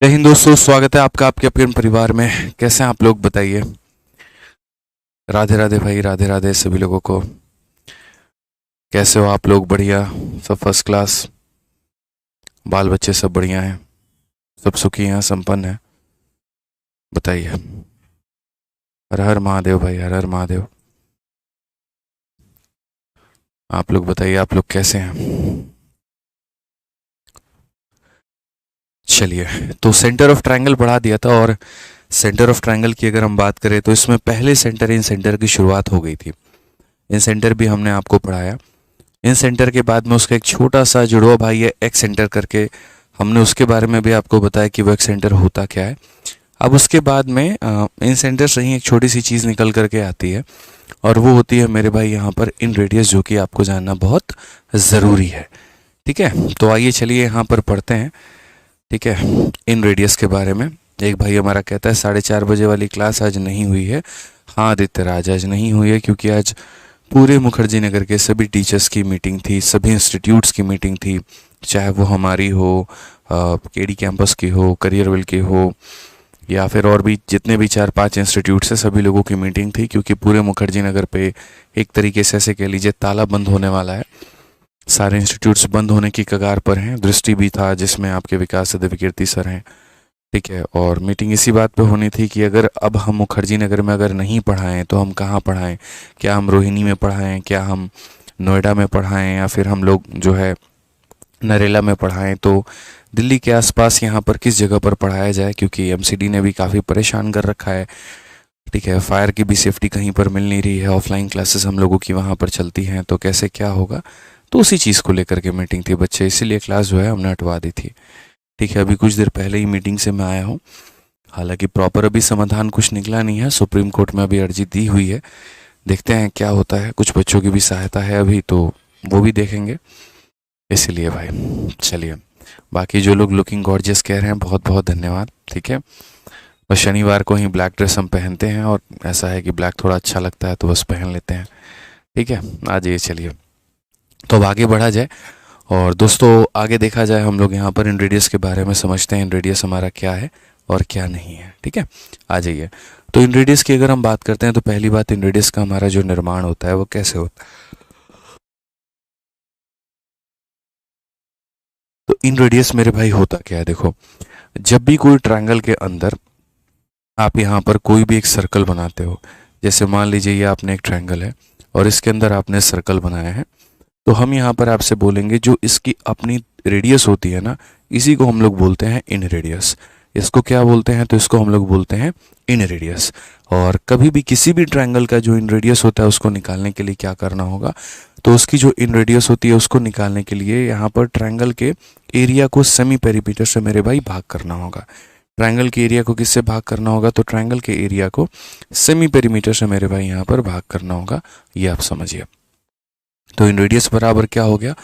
जय हिंद दोस्तों, स्वागत है आपका आपके अपने परिवार में। कैसे हैं आप लोग, बताइए। राधे राधे भाई, राधे राधे सभी लोगों को। कैसे हो आप लोग? बढ़िया, सब फर्स्ट क्लास। बाल बच्चे सब बढ़िया हैं, सब सुखी हैं, संपन्न हैं। बताइए। हर हर महादेव भाई, हर हर महादेव। आप लोग बताइए, आप लोग कैसे हैं? चलिए, तो सेंटर ऑफ ट्रायंगल बढ़ा दिया था, और सेंटर ऑफ ट्रायंगल की अगर हम बात करें तो इसमें पहले सेंटर इन सेंटर की शुरुआत हो गई थी। इन सेंटर भी हमने आपको पढ़ाया। इन सेंटर के बाद में उसका एक छोटा सा जुड़वा भाई है एक्स सेंटर करके, हमने उसके बारे में भी आपको बताया कि वो एक्स सेंटर होता क्या है। अब उसके बाद में इन सेंटर से ही एक छोटी सी चीज़ निकल करके आती है, और वो होती है मेरे भाई यहाँ पर इन रेडियस, जो कि आपको जानना बहुत ज़रूरी है। ठीक है, तो आइए चलिए यहाँ पर पढ़ते हैं। ठीक है, इन रेडियस के बारे में। एक भाई हमारा कहता है 4:30 बजे वाली क्लास आज नहीं हुई है। हाँ आदित्य राज, आज नहीं हुई है क्योंकि आज पूरे मुखर्जी नगर के सभी टीचर्स की मीटिंग थी, सभी इंस्टीट्यूट्स की मीटिंग थी। चाहे वो हमारी हो, केडी कैंपस की हो, करियरविल की हो, या फिर और भी जितने भी 4-5 इंस्टीट्यूट्स हैं, सभी लोगों की मीटिंग थी, क्योंकि पूरे मुखर्जी नगर पे एक तरीके से ऐसे कह लीजिए ताला बंद होने वाला है। सारे इंस्टीट्यूट्स बंद होने की कगार पर हैं। दृष्टि भी था जिसमें आपके विकास विकीर्ति सर हैं। ठीक है, और मीटिंग इसी बात पे होनी थी कि अगर अब हम मुखर्जी नगर में अगर नहीं पढ़ाएं तो हम कहाँ पढ़ाएं। क्या हम रोहिणी में पढ़ाएं, क्या हम नोएडा में पढ़ाएं, या फिर हम लोग जो है नरेला में पढ़ाएं। तो दिल्ली के आसपास यहाँ पर किस जगह पर पढ़ाया जाए, क्योंकि एमसीडी ने भी काफ़ी परेशान कर रखा है। ठीक है, फायर की भी सेफ्टी कहीं पर मिल नहीं रही है, ऑफलाइन क्लासेस हम लोगों की वहाँ पर चलती हैं, तो कैसे क्या होगा। तो उसी चीज़ को लेकर के मीटिंग थी बच्चे, इसीलिए क्लास जो है हमने हटवा दी थी। ठीक है, अभी कुछ देर पहले ही मीटिंग से मैं आया हूँ। हालांकि प्रॉपर अभी समाधान कुछ निकला नहीं है, सुप्रीम कोर्ट में अभी अर्जी दी हुई है। देखते हैं क्या होता है। कुछ बच्चों की भी सहायता है अभी, तो वो भी देखेंगे, इसीलिए भाई। चलिए, बाकी जो लोग लुकिंग गॉर्जियस कह रहे हैं, बहुत बहुत धन्यवाद। ठीक है, बस शनिवार को ही ब्लैक ड्रेस हम पहनते हैं, और ऐसा है कि ब्लैक थोड़ा अच्छा लगता है तो बस पहन लेते हैं। ठीक है, आ जाइए चलिए, तो अब आगे बढ़ा जाए। और दोस्तों, आगे देखा जाए, हम लोग यहाँ पर इन रेडियस के बारे में समझते हैं। इन रेडियस हमारा क्या है और क्या नहीं है। ठीक है, आ जाइए। तो इन रेडियस की अगर हम बात करते हैं तो पहली बात, इन रेडियस का हमारा जो निर्माण होता है वो कैसे होता है। तो इन रेडियस मेरे भाई होता क्या है, देखो। जब भी कोई ट्रायंगल के अंदर आप यहाँ पर कोई भी एक सर्कल बनाते हो, जैसे मान लीजिए ये आपने एक ट्रायंगल है और इसके अंदर आपने सर्कल बनाया है, तो हम यहाँ पर आपसे बोलेंगे जो इसकी अपनी रेडियस होती है ना, इसी को हम लोग बोलते हैं इन रेडियस। इसको क्या बोलते हैं, तो इसको हम लोग बोलते हैं इन रेडियस। और कभी भी किसी भी ट्रायंगल का जो इन रेडियस होता है उसको निकालने के लिए क्या करना होगा, तो उसकी जो इन रेडियस होती है उसको निकालने के लिए यहाँ पर ट्रायंगल के एरिया को सेमी पेरीमीटर से मेरे भाई भाग करना होगा। ट्रायंगल के एरिया को किससे भाग करना होगा, तो ट्रायंगल के एरिया को सेमी पेरीमीटर से मेरे भाई यहाँ पर भाग करना होगा। ये आप समझिए। तो इन रेडियस बराबर क्या हो गया,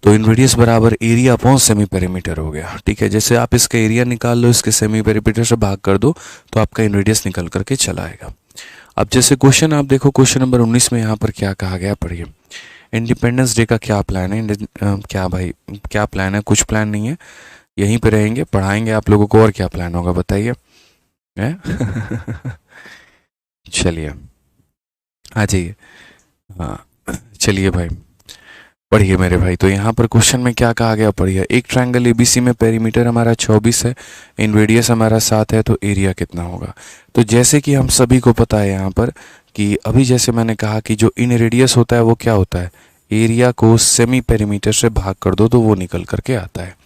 तो इन रेडियस बराबर एरिया अपॉन सेमी पेरीमीटर हो गया। ठीक है, जैसे आप इसका एरिया निकाल लो, इसके सेमी पेरीमीटर से भाग कर दो, तो आपका इन रेडियस निकल करके चला आएगा। अब जैसे क्वेश्चन आप देखो, क्वेश्चन नंबर 19 में यहाँ पर क्या कहा गया, पढ़िए। इंडिपेंडेंस डे का क्या प्लान है। क्या भाई, क्या प्लान है? कुछ प्लान नहीं है, यहीं पे रहेंगे, पढ़ाएंगे आप लोगों को, और क्या प्लान होगा बताइए। चलिए, आ जाइए। हाँ, चलिए भाई, पढ़िए मेरे भाई। तो यहाँ पर क्वेश्चन में क्या कहा गया, पढ़िए। एक ट्रायंगल एबीसी में पेरीमीटर हमारा 24 है, इन रेडियस हमारा 7 है, तो एरिया कितना होगा। तो जैसे कि हम सभी को पता है यहाँ पर कि अभी जैसे मैंने कहा कि जो इन रेडियस होता है वो क्या होता है, एरिया को सेमी पेरीमीटर से भाग कर दो तो वो निकल करके आता है।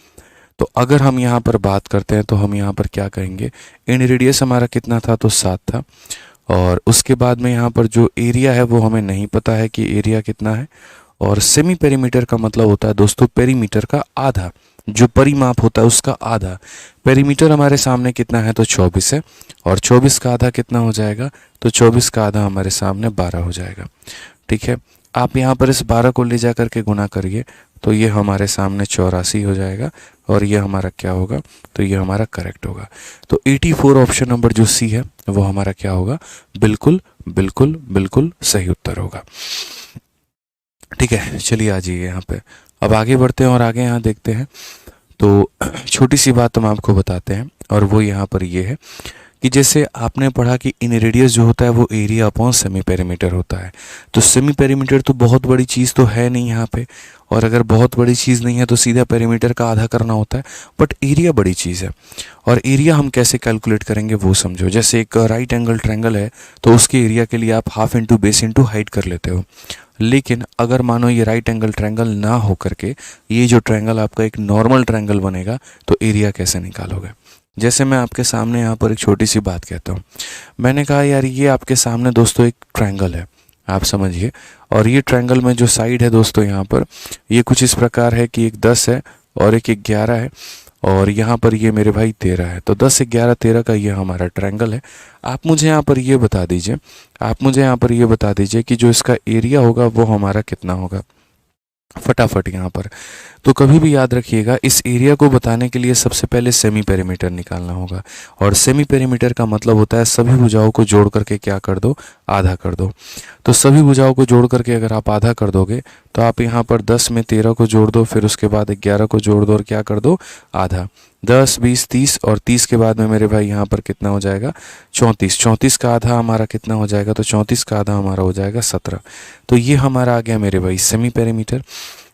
तो अगर हम यहाँ पर बात करते हैं तो हम यहाँ पर क्या कहेंगे, इन रेडियस हमारा कितना था, तो 7 था। और उसके बाद में यहाँ पर जो एरिया है वो हमें नहीं पता है कि एरिया कितना है। और सेमी पेरीमीटर का मतलब होता है दोस्तों पेरीमीटर का आधा, जो परिमाप होता है उसका आधा। पेरीमीटर हमारे सामने कितना है, तो 24 है, और 24 का आधा कितना हो जाएगा, तो 24 का आधा हमारे सामने 12 हो जाएगा। ठीक है, आप यहाँ पर इस 12 को ले जा करके गुना करिए, तो ये हमारे सामने 84 हो जाएगा, और ये हमारा क्या होगा, तो ये हमारा करेक्ट होगा। तो 84 ऑप्शन नंबर जो सी है वो हमारा क्या होगा, बिल्कुल बिल्कुल बिल्कुल सही उत्तर होगा। ठीक है, चलिए आ जाइए यहाँ पे। अब आगे बढ़ते हैं और आगे यहाँ देखते हैं। तो छोटी सी बात हम आपको बताते हैं, और वो यहाँ पर ये है कि जैसे आपने पढ़ा कि इन रेडियस जो होता है वो एरिया अपॉन सेमी पेरीमीटर होता है। तो सेमी पेरीमीटर तो बहुत बड़ी चीज़ तो है नहीं यहाँ पे, और अगर बहुत बड़ी चीज़ नहीं है तो सीधा पेरीमीटर का आधा करना होता है, बट एरिया बड़ी चीज़ है। और एरिया हम कैसे कैलकुलेट करेंगे वो समझो। जैसे एक राइट एंगल ट्रायंगल है तो उसके एरिया के लिए आप half into base into height कर लेते हो। लेकिन अगर मानो ये राइट एंगल ट्रायंगल ना हो करके ये जो ट्रायंगल आपका एक नॉर्मल ट्रायंगल बनेगा, तो एरिया कैसे निकालोगे। जैसे मैं आपके सामने यहाँ पर एक छोटी सी बात कहता हूँ। मैंने कहा यार ये आपके सामने दोस्तों एक ट्रायंगल है, आप समझिए, और ये ट्रायंगल में जो साइड है दोस्तों यहाँ पर ये कुछ इस प्रकार है कि एक 10 है और एक 11 है, और यहाँ पर ये मेरे भाई 13 है। तो 10, 11, 13 का ये हमारा ट्रायंगल है। आप मुझे यहाँ पर ये बता दीजिए, आप मुझे यहाँ पर ये बता दीजिए कि जो इसका एरिया होगा वो हमारा कितना होगा फटाफट यहाँ पर। तो कभी भी याद रखिएगा, इस एरिया को बताने के लिए सबसे पहले सेमी पेरीमीटर निकालना होगा, और सेमी पेरीमीटर का मतलब होता है सभी भुजाओं को जोड़ करके क्या कर दो, आधा कर दो। तो सभी भुजाओं को जोड़ करके अगर आप आधा कर दोगे तो आप यहाँ पर 10 में 13 को जोड़ दो, फिर उसके बाद 11 को जोड़ दो और क्या कर दो, आधा। 10, 20, 30 और 30 के बाद में मेरे भाई यहाँ पर कितना हो जाएगा, 34। 34 का आधा हमारा कितना हो जाएगा, तो 34 का आधा हमारा हो जाएगा 17। तो ये हमारा आ गया मेरे भाई सेमी पेरीमीटर।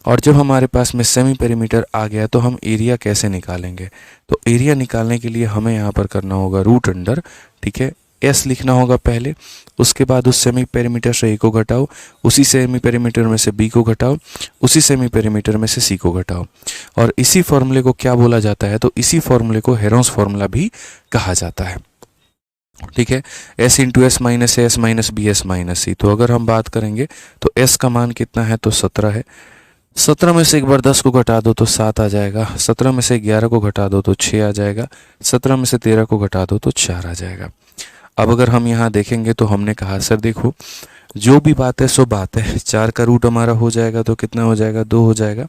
और जब हमारे पास में सेमी पेरीमीटर आ गया तो हम एरिया कैसे निकालेंगे। तो एरिया निकालने के लिए हमें यहाँ पर करना होगा रूट अंडर, ठीक है, एस लिखना होगा पहले, उसके बाद उस सेमी पेरीमीटर से ए को घटाओ, उसी सेमी पेरीमीटर में से बी को घटाओ, उसी सेमी पेरीमीटर में से सी को घटाओ। और इसी फॉर्मूले को क्या बोला जाता है, तो इसी फॉर्मूले को हेरोंस फॉर्मूला भी कहा जाता है, ठीक है। S into s minus s minus b s minus c. तो अगर हम बात करेंगे तो एस का मान कितना है, तो 17 है। 17 में से एक बार 10 को घटा दो तो 7 आ जाएगा, 17 में से 11 को घटा दो तो 6 आ जाएगा, 17 में से 13 को घटा दो तो 4 आ जाएगा। अब अगर हम यहाँ देखेंगे तो हमने कहा सर देखो जो भी बात है सो बात है, 4 का रूट हमारा हो जाएगा तो कितना हो जाएगा, 2 हो जाएगा।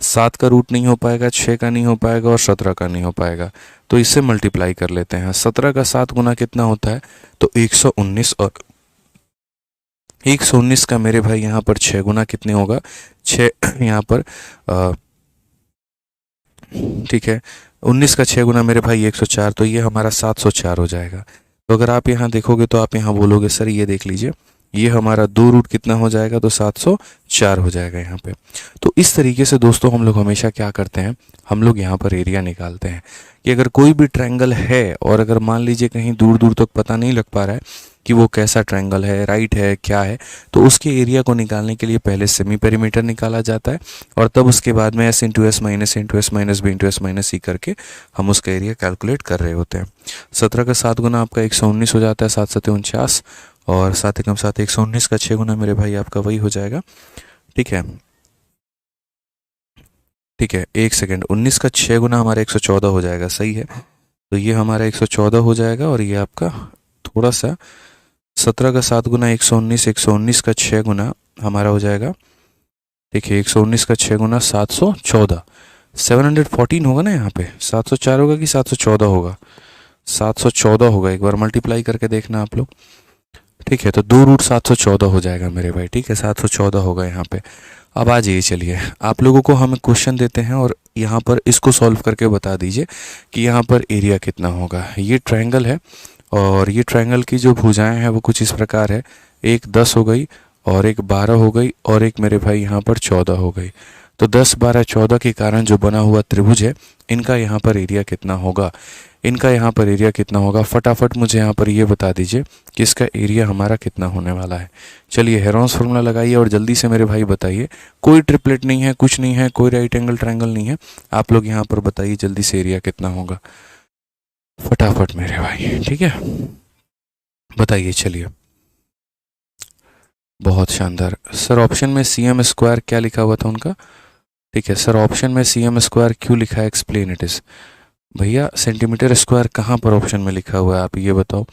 7 का रूट नहीं हो पाएगा, 6 का नहीं हो पाएगा और 17 का नहीं हो पाएगा, तो इससे मल्टीप्लाई कर लेते हैं। 17 का 7 गुना कितना होता है, तो 119, और 119 का मेरे भाई यहाँ पर 6 गुना कितने होगा, 6 यहाँ पर ठीक है, 19 का 6 गुना मेरे भाई 104, तो ये हमारा 704 हो जाएगा। तो अगर आप यहाँ देखोगे तो आप यहाँ बोलोगे सर ये देख लीजिए ये हमारा 2 रूट कितना हो जाएगा, तो 704 हो जाएगा यहाँ पे। तो इस तरीके से दोस्तों हम लोग हमेशा क्या करते हैं, हम लोग यहाँ पर एरिया निकालते हैं कि अगर कोई भी ट्रायंगल है और अगर मान लीजिए कहीं दूर दूर तक पता नहीं लग पा रहा है कि वो कैसा ट्रायंगल है, राइट है, क्या है, तो उसके एरिया को निकालने के लिए पहले सेमी पेरीमीटर निकाला जाता है और तब उसके बाद में s into s minus b into s minus c करके हम उसका एरिया कैलकुलेट कर रहे होते हैं। 17 का 7 गुना आपका 119 हो जाता है, 7 7 49, और 7 एकम 7, 119 का 6 गुना मेरे भाई आपका वही हो जाएगा, ठीक है, ठीक है, एक सेकेंड, 19 का 6 गुना हमारा 114 हो जाएगा, सही है। तो ये हमारा 114 हो जाएगा और ये आपका थोड़ा सा 17 का 7 गुना 119, 119 का 6 गुना हमारा हो जाएगा, देखिए 119 का 6 गुना 714, 714 होगा ना यहाँ पे, 704 होगा कि 714 होगा, 714 होगा, एक बार मल्टीप्लाई करके देखना आप लोग, ठीक है। तो 2 रूट 714 हो जाएगा मेरे भाई, ठीक है, 714 होगा यहाँ पे। अब आ जाइए, चलिए आप लोगों को हम क्वेश्चन देते हैं और यहाँ पर इसको सॉल्व करके बता दीजिए कि यहाँ पर एरिया कितना होगा। ये ट्रायंगल है और ये ट्रायंगल की जो भुजाएं हैं वो कुछ इस प्रकार है, एक 10 हो गई और एक 12 हो गई और एक मेरे भाई यहाँ पर 14 हो गई। तो 10, 12, 14 के कारण जो बना हुआ त्रिभुज है इनका यहाँ पर एरिया कितना होगा, इनका यहाँ पर एरिया कितना होगा, फटाफट मुझे यहाँ पर ये बता दीजिए कि इसका एरिया हमारा कितना होने वाला है। चलिए हेरोंस फॉर्मूला लगाइए और जल्दी से मेरे भाई बताइए, कोई ट्रिपलेट नहीं है, कुछ नहीं है, कोई राइट एंगल ट्रायंगल नहीं है, आप लोग यहाँ पर बताइए जल्दी से एरिया कितना होगा फटाफट मेरे भाई, ठीक है, बताइए। चलिए बहुत शानदार सर, ऑप्शन में सी एम स्क्वायर क्या लिखा हुआ था उनका, ठीक है सर, ऑप्शन में सी एम स्क्वायर क्यों लिखा है, एक्सप्लेन इट इज। भैया सेंटीमीटर स्क्वायर कहाँ पर ऑप्शन में लिखा हुआ है, आप ये बताओ,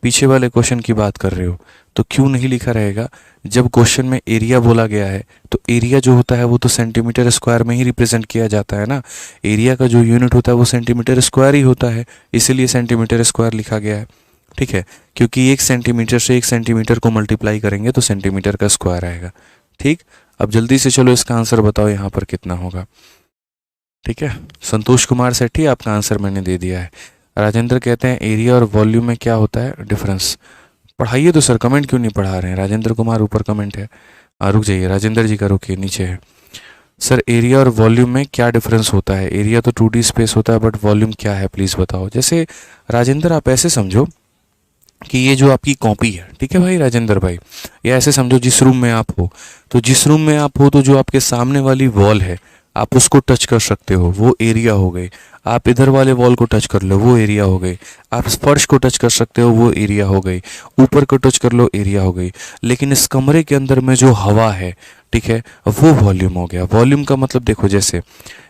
पीछे वाले क्वेश्चन की बात कर रहे हो तो क्यों नहीं लिखा रहेगा। जब क्वेश्चन में एरिया बोला गया है तो एरिया जो होता है वो तो सेंटीमीटर स्क्वायर में ही रिप्रेजेंट किया जाता है ना, एरिया का जो यूनिट होता है वो सेंटीमीटर स्क्वायर ही होता है, इसीलिए सेंटीमीटर स्क्वायर लिखा गया है, ठीक है, क्योंकि 1 सेंटीमीटर से 1 सेंटीमीटर को मल्टीप्लाई करेंगे तो सेंटीमीटर का स्क्वायर आएगा, ठीक। अब जल्दी से चलो इसका आंसर बताओ यहाँ पर कितना होगा, ठीक है, संतोष कुमार सेठी, आपका आंसर मैंने दे दिया है। राजेंद्र कहते हैं एरिया और वॉल्यूम में क्या होता है डिफरेंस। पढ़ाइए तो सर, कमेंट क्यों नहीं पढ़ा रहे हैं। राजेंद्र कुमार ऊपर कमेंट है, रुक जाइए, राजेंद्र जी का रुकिए, नीचे है। सर एरिया और वॉल्यूम में क्या डिफरेंस होता है। एरिया तो 2D स्पेस होता है, बट वॉल्यूम क्या है प्लीज़ बताओ। जैसे राजेंद्र आप ऐसे समझो कि ये जो आपकी कॉपी है, ठीक है भाई राजेंद्र भाई, या ऐसे समझो जिस रूम में आप हो, तो जिस रूम में आप हो तो जो आपके सामने वाली वॉल है आप उसको टच कर सकते हो, वो एरिया हो गई। आप इधर वाले वॉल को टच कर लो, वो एरिया हो गई। आप फर्श को टच कर सकते हो, वो एरिया हो गई। ऊपर को टच कर लो, एरिया हो गई। लेकिन इस कमरे के अंदर में जो हवा है, ठीक है, वो वॉल्यूम हो गया। वॉल्यूम का मतलब देखो, जैसे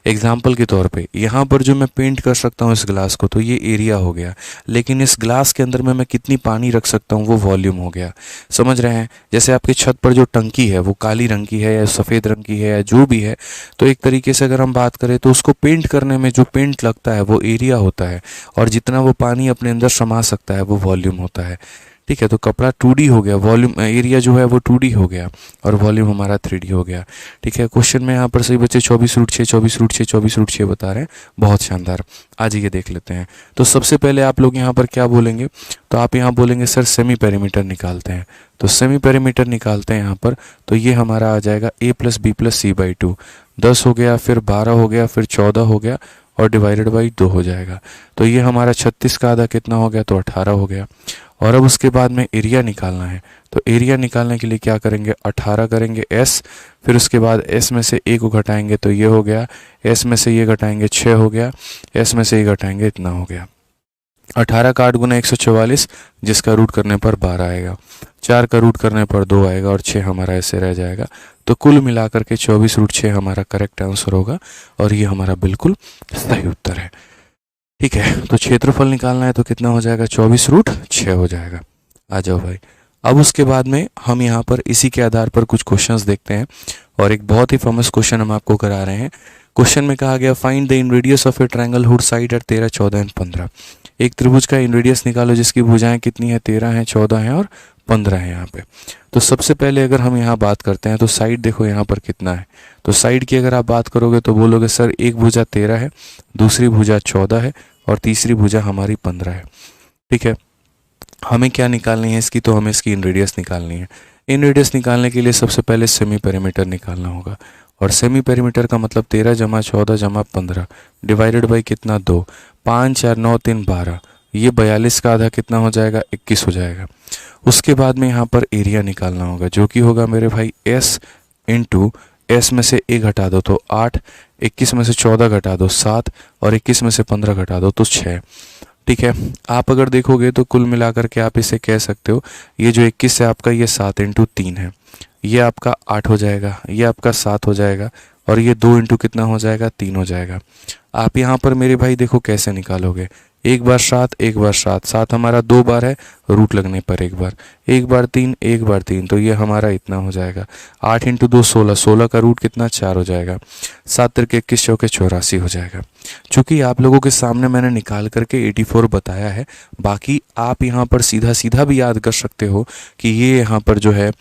एग्जाम्पल के तौर पे यहाँ पर जो मैं पेंट कर सकता हूँ इस ग्लास को, तो ये एरिया हो गया। लेकिन इस ग्लास के अंदर में मैं कितनी पानी रख सकता हूँ, वो वॉल्यूम हो गया। समझ रहे हैं। जैसे आपकी छत पर जो टंकी है वो काली रंग की है या सफ़ेद रंग की है या जो भी है, तो एक तरीके से अगर हम बात करें तो उसको पेंट करने में जो पेंट लगता है वो एरिया होता है, और जितना वो पानी अपने अंदर समा सकता है वो वॉल्यूम होता है। ठीक है, तो कपड़ा 2D हो गया, वॉल्यूम एरिया जो है वो 2D हो गया, और वॉल्यूम हमारा 3D हो गया। ठीक है, क्वेश्चन में यहाँ पर सही बच्चे 24 रूट 6 24 रूट 6 24 रूट 6 बता रहे हैं, बहुत शानदार। आज ये देख लेते हैं। तो सबसे पहले आप लोग यहाँ पर क्या बोलेंगे, तो आप यहाँ बोलेंगे सर सेमी पेरीमीटर निकालते हैं। तो सेमी पेरीमीटर निकालते हैं यहाँ पर, तो ये हमारा आ जाएगा a + b + c/2। 10 हो गया, फिर 12 हो गया, फिर 14 हो गया, और डिवाइडेड बाई 2 हो जाएगा। तो ये हमारा 36 का आधा कितना हो गया, तो 18 हो गया। और अब उसके बाद में एरिया निकालना है, तो एरिया निकालने के लिए क्या करेंगे, 18 करेंगे s, फिर उसके बाद s में से a को घटाएंगे तो ये हो गया, s में से ये घटाएंगे 6 हो गया, s में से ये घटाएंगे इतना हो गया। 18 का 8 गुना 144, जिसका रूट करने पर 12 आएगा, 4 का रूट करने पर 2 आएगा, और 6 हमारा ऐसे रह जाएगा। तो कुल मिलाकर के 24 रूट 6 हमारा करेक्ट आंसर होगा, और ये हमारा बिल्कुल सही उत्तर है। ठीक है, तो क्षेत्रफल निकालना है तो कितना हो जाएगा, 24 रूट 6 हो जाएगा। आ जाओ भाई। अब उसके बाद में हम यहाँ पर इसी के आधार पर कुछ क्वेश्चंस देखते हैं, और एक बहुत ही फेमस क्वेश्चन हम आपको करा रहे हैं। क्वेश्चन में कहा गया find the inradius of a triangle whose side at 13, 14 and 15। एक त्रिभुज का इनरेडियस निकालो जिसकी भुजाएं कितनी है, 13 है, 14 है और 15 है यहाँ पे। तो सबसे पहले अगर हम यहाँ बात करते हैं तो साइड देखो यहाँ पर कितना है। तो साइड की अगर आप बात करोगे तो बोलोगे सर एक भुजा 13 है, दूसरी भुजा 14 है, और तीसरी भुजा हमारी 15 है। ठीक है, हमें क्या निकालनी है इसकी, तो हमें इसकी इनरेडियस निकालनी है। इनरेडियस निकालने के लिए सबसे पहले सेमी पेरीमीटर निकालना होगा, और सेमी पेरीमीटर का मतलब 13 + 14 + 15 डिवाइडेड बाई कितना, 2, 5 4 9 3 12, ये 42 का आधा कितना हो जाएगा, 21 हो जाएगा। उसके बाद में यहाँ पर एरिया निकालना होगा, जो कि होगा मेरे भाई s इंटू s में से a घटा दो तो 8, 21 में से 14 घटा दो 7, और 21 में से 15 घटा दो तो 6। ठीक है, आप अगर देखोगे तो कुल मिलाकर के आप इसे कह सकते हो, ये जो 21 है आपका, ये 7 × 3 है, ये आपका 8 हो जाएगा, ये आपका 7 हो जाएगा, और ये 2 इंटू कितना हो जाएगा, 3 हो जाएगा। आप यहाँ पर मेरे भाई देखो कैसे निकालोगे, एक बार 7, एक बार 7, 7 हमारा 2 बार है, रूट लगने पर एक बार 3, एक बार 3, तो ये हमारा इतना हो जाएगा। 8 × 2 16, 16 का रूट कितना, 4 हो जाएगा। 7 तिरके 21, चौके 84 हो जाएगा। चूंकि आप लोगों के सामने मैंने निकाल करके 84 बताया है, बाकी आप यहाँ पर सीधा सीधा भी याद कर सकते हो कि ये यहाँ पर जो है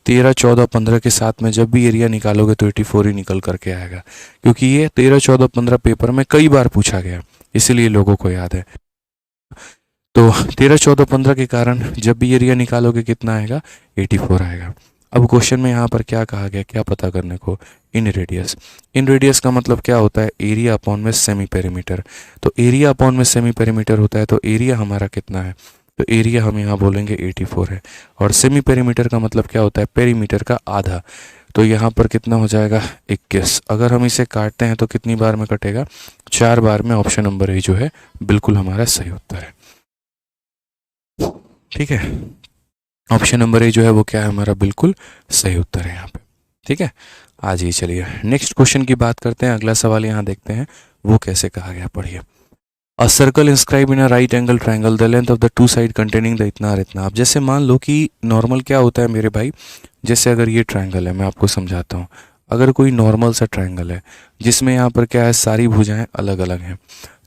13 14 15 के साथ में जब भी एरिया निकालोगे तो 84 ही निकल करके आएगा, क्योंकि ये 13 14 15 पेपर में कई बार पूछा गया, इसलिए लोगों को याद है। तो 13 14 15 के कारण जब भी एरिया निकालोगे कितना आएगा, 84 आएगा। अब क्वेश्चन में यहाँ पर क्या कहा गया, क्या पता करने को, इन रेडियस। इन रेडियस का मतलब क्या होता है, एरिया अपॉन में सेमी पेरीमीटर। तो एरिया अपॉन में सेमी पेरीमीटर होता है, तो एरिया हमारा कितना है, तो एरिया हम यहाँ बोलेंगे 84 है। और सेमी पेरीमीटर का मतलब क्या होता है, पेरीमीटर का आधा। तो यहाँ पर कितना हो जाएगा, 21। अगर हम इसे काटते हैं तो कितनी बार में कटेगा, 4 बार में। ऑप्शन नंबर ए जो है बिल्कुल हमारा सही उत्तर है। ठीक है, ऑप्शन नंबर ए जो है वो क्या है, हमारा बिल्कुल सही उत्तर है यहाँ पे। ठीक है, आज ये चलिए नेक्स्ट क्वेश्चन की बात करते हैं। अगला सवाल यहाँ देखते हैं वो कैसे कहा गया, पढ़िए। A circle inscribe in a right angle triangle, the length of the two side containing the इतना और इतना। अब जैसे मान लो कि नॉर्मल क्या होता है मेरे भाई, जैसे अगर ये ट्रायंगल है, मैं आपको समझाता हूँ। अगर कोई नॉर्मल सा ट्रायंगल है जिसमें यहाँ पर क्या है, सारी भुजाएं अलग अलग हैं,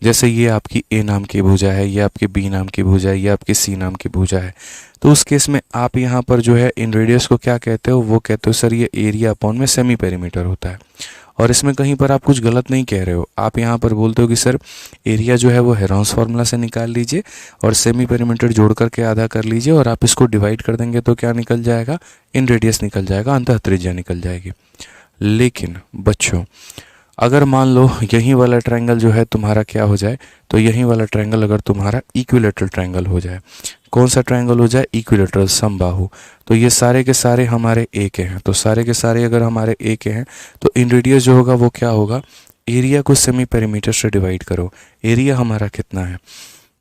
जैसे ये आपकी ए नाम की भुजा है, ये आपकी बी नाम की भुजा है, ये आपकी सी नाम की भुजा है, तो उस केस में आप यहाँ पर जो है इन रेडियस को क्या कहते हो, वो कहते हो सर ये एरिया अपॉन में सेमी पेरीमीटर होता है। और इसमें कहीं पर आप कुछ गलत नहीं कह रहे हो। आप यहाँ पर बोलते हो कि सर एरिया जो है वो हेरोंस फार्मूला से निकाल लीजिए और सेमी पेरीमीटर जोड़ करके आधा कर लीजिए और आप इसको डिवाइड कर देंगे तो क्या निकल जाएगा, इन रेडियस निकल जाएगा, अंतः त्रिज्या निकल जाएगी। लेकिन बच्चों अगर मान लो यही वाला ट्रायंगल जो है तुम्हारा क्या हो जाए, तो यही वाला ट्रायंगल अगर तुम्हारा इक्विलेटरल ट्रायंगल हो जाए, कौन सा ट्रायंगल हो जाए, इक्विलेटरल समबाहु, तो ये सारे के सारे हमारे ए के हैं। तो सारे के सारे अगर हमारे ए के हैं तो इन रेडियस जो होगा वो क्या होगा, एरिया को सेमी पेरीमीटर से डिवाइड करो। एरिया हमारा कितना है,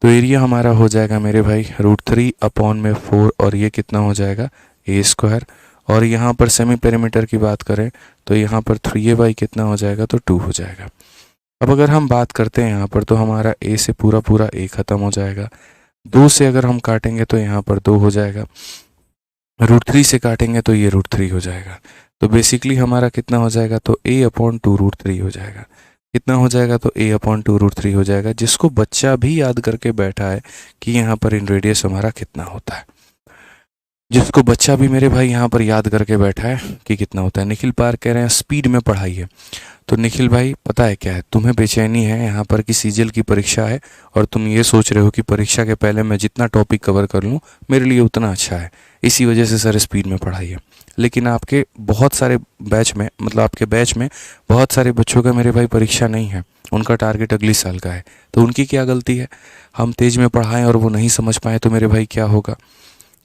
तो एरिया हमारा हो जाएगा मेरे भाई √3/4 और ये कितना हो जाएगा a²। और यहाँ पर सेमी पेरीमीटर की बात करें तो यहाँ पर 3a/ कितना हो जाएगा, तो 2 हो जाएगा। अब अगर हम बात करते हैं यहाँ पर तो हमारा a से पूरा पूरा a खत्म हो जाएगा। 2 से अगर हम काटेंगे तो यहाँ पर 2 हो जाएगा, √3 से काटेंगे तो ये √3 हो जाएगा। तो बेसिकली हमारा कितना हो जाएगा, तो a/2 √3 हो जाएगा। कितना हो जाएगा, तो a/2 √3 हो जाएगा, जिसको बच्चा भी याद करके बैठा है कि यहाँ पर इन रेडियस हमारा कितना होता है, जिसको बच्चा भी मेरे भाई यहाँ पर याद करके बैठा है कि कितना होता है। निखिल पार कह रहे हैं स्पीड में पढ़ाई है। तो निखिल भाई पता है क्या है, तुम्हें बेचैनी है यहाँ पर कि सीजीएल की परीक्षा है और तुम ये सोच रहे हो कि परीक्षा के पहले मैं जितना टॉपिक कवर कर लूँ मेरे लिए उतना अच्छा है, इसी वजह से सर स्पीड में पढ़ाई है। लेकिन आपके बहुत सारे बैच में, मतलब आपके बैच में बहुत सारे बच्चों का मेरे भाई परीक्षा नहीं है, उनका टारगेट अगले साल का है, तो उनकी क्या गलती है, हम तेज़ में पढ़ाएं और वो नहीं समझ पाए तो मेरे भाई क्या होगा।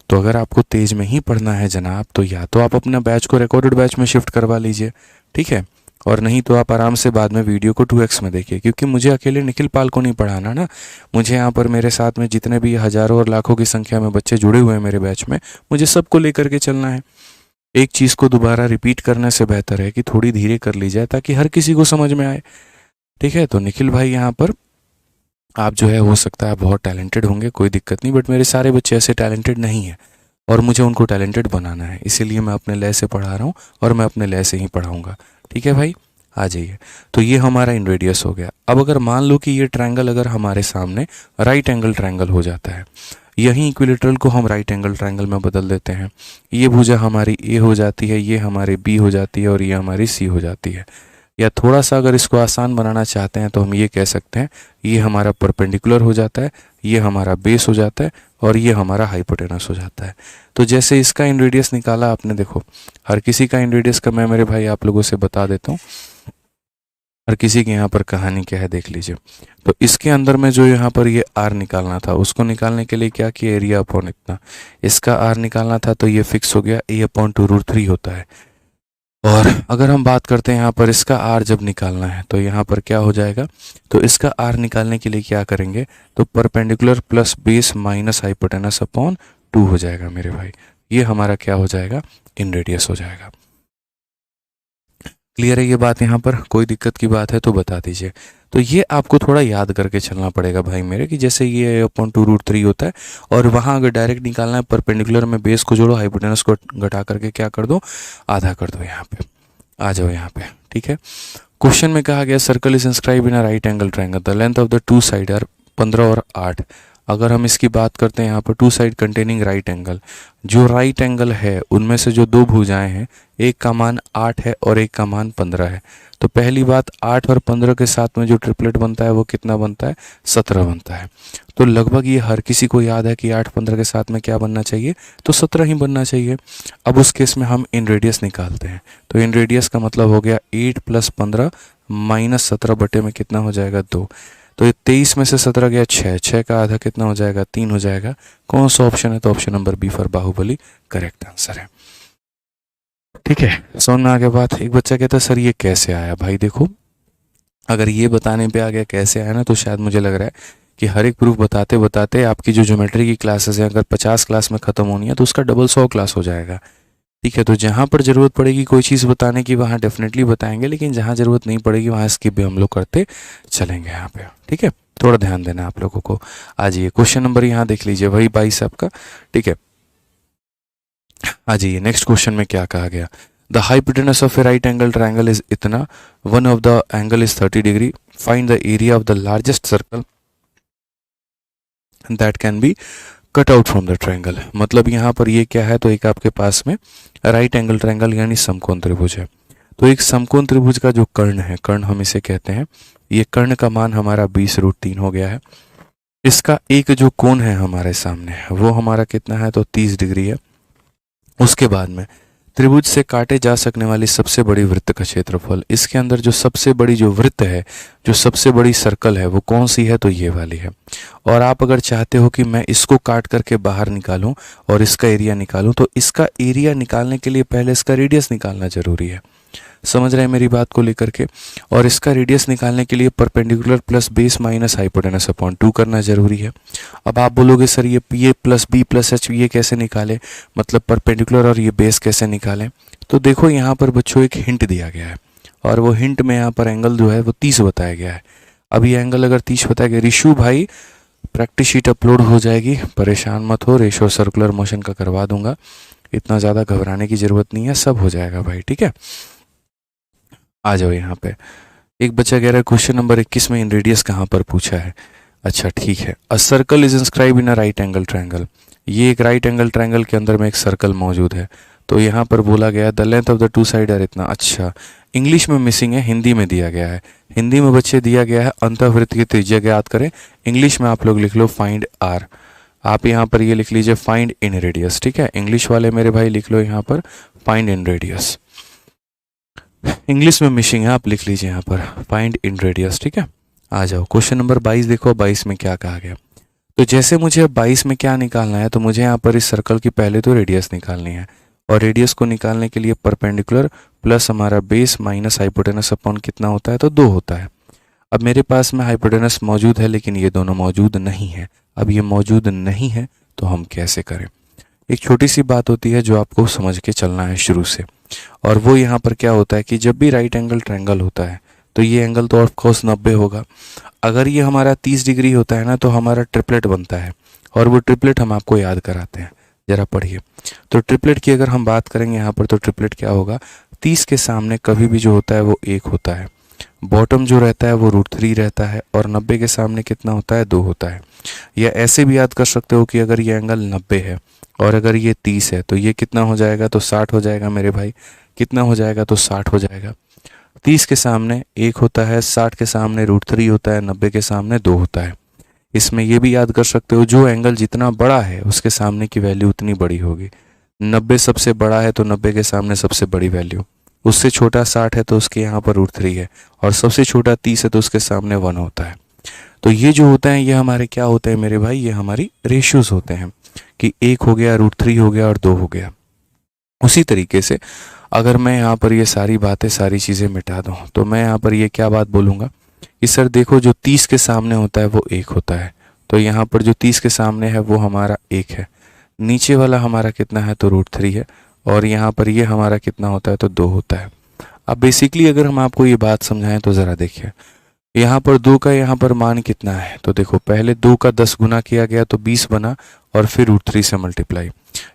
तो अगर आपको तेज़ में ही पढ़ना है जनाब, तो या तो आप अपना बैच को रिकॉर्डेड बैच में शिफ्ट करवा लीजिए, ठीक है, और नहीं तो आप आराम से बाद में वीडियो को 2x में देखिए, क्योंकि मुझे अकेले निखिल पाल को नहीं पढ़ाना ना, मुझे यहाँ पर मेरे साथ में जितने भी हज़ारों और लाखों की संख्या में बच्चे जुड़े हुए हैं मेरे बैच में, मुझे सबको लेकर के चलना है। एक चीज़ को दोबारा रिपीट करने से बेहतर है कि थोड़ी धीरे कर ली जाए ताकि हर किसी को समझ में आए, ठीक है। तो निखिल भाई यहाँ पर आप जो है हो सकता है बहुत टैलेंटेड होंगे, कोई दिक्कत नहीं, बट मेरे सारे बच्चे ऐसे टैलेंटेड नहीं हैं और मुझे उनको टैलेंटेड बनाना है, इसीलिए मैं अपने लय से पढ़ा रहा हूँ और मैं अपने लय से ही पढ़ाऊँगा, ठीक है भाई, आ जाइए। तो ये हमारा इन रेडियस हो गया। अब अगर मान लो कि ये ट्रायंगल अगर हमारे सामने राइट एंगल ट्रायंगल हो जाता है, यही इक्विलेटरल को हम राइट एंगल ट्रायंगल में बदल देते हैं, ये भुजा हमारी ए हो जाती है, ये हमारी बी हो जाती है और ये हमारी सी हो जाती है। या थोड़ा सा अगर इसको आसान बनाना चाहते हैं तो हम ये कह सकते हैं ये हमारा परपेंडिकुलर हो जाता है, ये हमारा बेस हो जाता है और ये हमारा हाइपोटेनस हो जाता है। तो जैसे इसका इन रेडियस निकाला आपने, देखो हर किसी का इन रेडियस का मैं मेरे भाई आप लोगों से बता देता हूँ, हर किसी की यहाँ पर कहानी क्या है देख लीजिए। तो इसके अंदर में जो यहाँ पर ये आर निकालना था, उसको निकालने के लिए क्या किया, एरिया अपॉन इतना, इसका आर निकालना था तो ये फिक्स हो गया, a/2 √3 होता है। और अगर हम बात करते हैं यहाँ पर इसका आर जब निकालना है तो यहाँ पर क्या हो जाएगा, तो इसका आर निकालने के लिए क्या करेंगे, तो perpendicular plus base minus hypotenuse upon 2 हो जाएगा मेरे भाई, ये हमारा क्या हो जाएगा, इन रेडियस हो जाएगा। क्लियर है ये बात, यहाँ पर कोई दिक्कत की बात है तो बता दीजिए। तो ये आपको थोड़ा याद करके चलना पड़ेगा भाई मेरे, कि जैसे ये a/2 √3 होता है और वहाँ अगर डायरेक्ट निकालना है परपेंडिकुलर में बेस को जोड़ो, हाइपोटेनस को घटा करके क्या कर दो, आधा कर दो, यहाँ पे आ जाओ यहाँ पे, ठीक है। क्वेश्चन में कहा गया circle is inscribe in a right angle triangle, the length of the two side are 15 और 8। अगर हम इसकी बात करते हैं यहाँ पर two side containing right angle, जो राइट एंगल है उनमें से जो दो भुजाएं हैं, एक का मान 8 है और एक का मान 15 है। तो पहली बात 8 और 15 के साथ में जो ट्रिपलेट बनता है वो कितना बनता है, 17 बनता है। तो लगभग ये हर किसी को याद है कि 8-15 के साथ में क्या बनना चाहिए, तो 17 ही बनना चाहिए। अब उस केस में हम इन रेडियस निकालते हैं, तो इन रेडियस का मतलब हो गया 8 + 15 - 17 बटे में कितना हो जाएगा, 2। तो ये 23 में से 17 गया 6, 6 का आधा कितना हो जाएगा, 3 हो जाएगा। कौन सा ऑप्शन है, तो option number B for Baahubali correct answer है, ठीक है। समझ में आ गया बात। एक बच्चा कहता है सर ये कैसे आया, भाई देखो अगर ये बताने पे आ गया कैसे आया ना, तो शायद मुझे लग रहा है कि हर एक प्रूफ बताते बताते आपकी जो ज्योमेट्री की क्लासेस हैं अगर 50 क्लास में ख़त्म होनी है तो उसका डबल 100 क्लास हो जाएगा, ठीक है। तो जहाँ पर ज़रूरत पड़ेगी कोई चीज़ बताने की वहाँ डेफिनेटली बताएंगे, लेकिन जहाँ ज़रूरत नहीं पड़ेगी वहाँ स्किप भी हम लोग करते चलेंगे यहाँ पे, ठीक है। थोड़ा ध्यान देना आप लोगों को। आ जाइए क्वेश्चन नंबर यहाँ देख लीजिए वही 22 आपका, ठीक है। आ जाइए नेक्स्ट क्वेश्चन में क्या कहा गया, the hypotenuse of a right angle triangle is इतना, one of the angle is 30 degree, find the area of the largest circle that can be cut out from the triangle. मतलब यहाँ पर ये क्या है, तो एक आपके पास में राइट एंगल ट्रायंगल यानी समकोण त्रिभुज है। तो एक समकोण त्रिभुज का जो कर्ण है, कर्ण हम इसे कहते हैं, ये कर्ण का मान हमारा 20√3 हो गया है। इसका एक जो कोण है हमारे सामने वो हमारा कितना है, तो 30 डिग्री है। उसके बाद में त्रिभुज से काटे जा सकने वाली सबसे बड़ी वृत्त का क्षेत्रफल, इसके अंदर जो सबसे बड़ी जो वृत्त है, जो सबसे बड़ी सर्कल है, वो कौन सी है, तो ये वाली है। और आप अगर चाहते हो कि मैं इसको काट करके बाहर निकालूं और इसका एरिया निकालूं, तो इसका एरिया निकालने के लिए पहले इसका रेडियस निकालना जरूरी है। समझ रहे हैं मेरी बात को लेकर के। और इसका रेडियस निकालने के लिए perpendicular plus base minus hypotenuse upon 2 करना जरूरी है। अब आप बोलोगे सर ये प्लस बी प्लस एच ये कैसे निकाले, मतलब परपेंडिकुलर और ये बेस कैसे निकालें। तो देखो यहाँ पर बच्चों एक हिंट दिया गया है, और वो हिंट में यहाँ पर एंगल जो है वो 30 बताया गया है। अब ये एंगल अगर 30 बताया गया, रिशु भाई प्रैक्टिस शीट अपलोड हो जाएगी, परेशान मत हो, रेशो सर्कुलर मोशन का करवा दूंगा, इतना ज़्यादा घबराने की ज़रूरत नहीं है, सब हो जाएगा भाई, ठीक है। आ जाओ यहाँ पे। एक बच्चा कह रहा है क्वेश्चन नंबर 21 में इन रेडियस कहाँ पर पूछा है। अच्छा ठीक है, a circle is inscribe in a right angle triangle. ये एक राइट एंगल ट्रायंगल के अंदर में एक सर्कल मौजूद है। तो यहाँ पर बोला गया the length of the two side are इतना। अच्छा, इंग्लिश में मिसिंग है, हिंदी में दिया गया है। हिंदी में बच्चे दिया गया है अंतःवृत्त की त्रिज्या ज्ञात करें। इंग्लिश में आप लोग लिख लो फाइंड आर। आप यहाँ पर ये लिख लीजिए फाइंड इन रेडियस, ठीक है। इंग्लिश वाले मेरे भाई लिख लो यहाँ पर फाइंड इन रेडियस। इंग्लिश में मिसिंग है, आप लिख लीजिए यहाँ पर फाइंड इन रेडियस, ठीक है। आ जाओ क्वेश्चन नंबर 22 देखो, 22 में क्या कहा गया। तो जैसे मुझे 22 में क्या निकालना है, तो मुझे यहाँ पर इस सर्कल की पहले तो रेडियस निकालनी है, और रेडियस को निकालने के लिए परपेंडिकुलर प्लस हमारा बेस माइनस हाइपोटेनस अपॉन कितना होता है, तो 2 होता है। अब मेरे पास में हाइपोटेनस मौजूद है, लेकिन ये दोनों मौजूद नहीं है। अब ये मौजूद नहीं है तो हम कैसे करें। एक छोटी सी बात होती है जो आपको समझ के चलना है शुरू से, और वो यहाँ पर क्या होता है कि जब भी राइट एंगल ट्रायंगल होता है तो ये एंगल तो ऑफ कोर्स 90 होगा। अगर ये हमारा 30 डिग्री होता है ना, तो हमारा ट्रिपलेट बनता है, और वो ट्रिपलेट हम आपको याद कराते हैं, जरा पढ़िए। तो ट्रिपलेट की अगर हम बात करेंगे यहाँ पर, तो ट्रिपलेट क्या होगा, 30 के सामने कभी भी जो होता है वो 1 होता है, बॉटम जो रहता है वो √3 रहता है, और 90 के सामने कितना होता है, 2 होता है। या ऐसे भी याद कर सकते हो कि अगर ये एंगल 90 है और अगर ये 30 है, तो ये कितना हो जाएगा, तो 60 हो जाएगा मेरे भाई। कितना हो जाएगा, तो 60 हो जाएगा। 30 के सामने 1 होता है, 60 के सामने √3 होता है, 90 के सामने 2 होता है। इसमें ये भी याद कर सकते हो, जो एंगल जितना बड़ा है उसके सामने की वैल्यू उतनी बड़ी होगी। 90 सबसे बड़ा है तो 90 के सामने सबसे बड़ी वैल्यू, उससे छोटा 60 है तो उसके यहाँ पर √3 है, और सबसे छोटा 30 है तो उसके सामने 1 होता है। तो ये जो होता है ये हमारे क्या होते हैं मेरे भाई, ये हमारी रेशियोज होते हैं कि 1 हो गया, √3 हो गया और 2 हो गया। उसी तरीके से अगर मैं यहाँ पर ये सारी बातें सारी चीज़ें मिटा दूँ, तो मैं यहाँ पर ये क्या बात बोलूँगा कि सर देखो जो 30 के सामने होता है वो 1 होता है, तो यहाँ पर जो 30 के सामने है वो हमारा 1 है, नीचे वाला हमारा कितना है, तो √3 है, और यहाँ पर ये हमारा कितना होता है, तो 2 होता है। अब बेसिकली अगर हम आपको ये बात समझाएं तो ज़रा देखिए, यहाँ पर 2 का यहाँ पर मान कितना है, तो देखो पहले 2 का 10 गुना किया गया तो 20 बना, और फिर √3 से मल्टीप्लाई,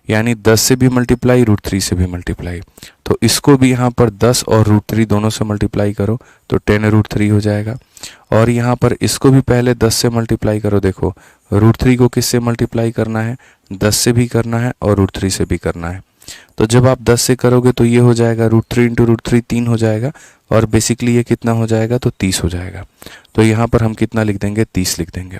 यानी 10 से भी मल्टीप्लाई, √3 से भी मल्टीप्लाई। तो इसको भी यहाँ पर 10 और √3 दोनों से मल्टीप्लाई करो तो 10√3 हो जाएगा। और यहाँ पर इसको भी पहले 10 से मल्टीप्लाई करो, देखो √3 को किससे मल्टीप्लाई करना है, 10 से भी करना है और √3 से भी करना है। तो जब आप 10 से करोगे तो ये हो जाएगा √3 इंटू √3 3 हो जाएगा, और बेसिकली ये कितना हो जाएगा, तो 30 हो जाएगा। तो यहाँ पर हम कितना लिख देंगे, 30 लिख देंगे।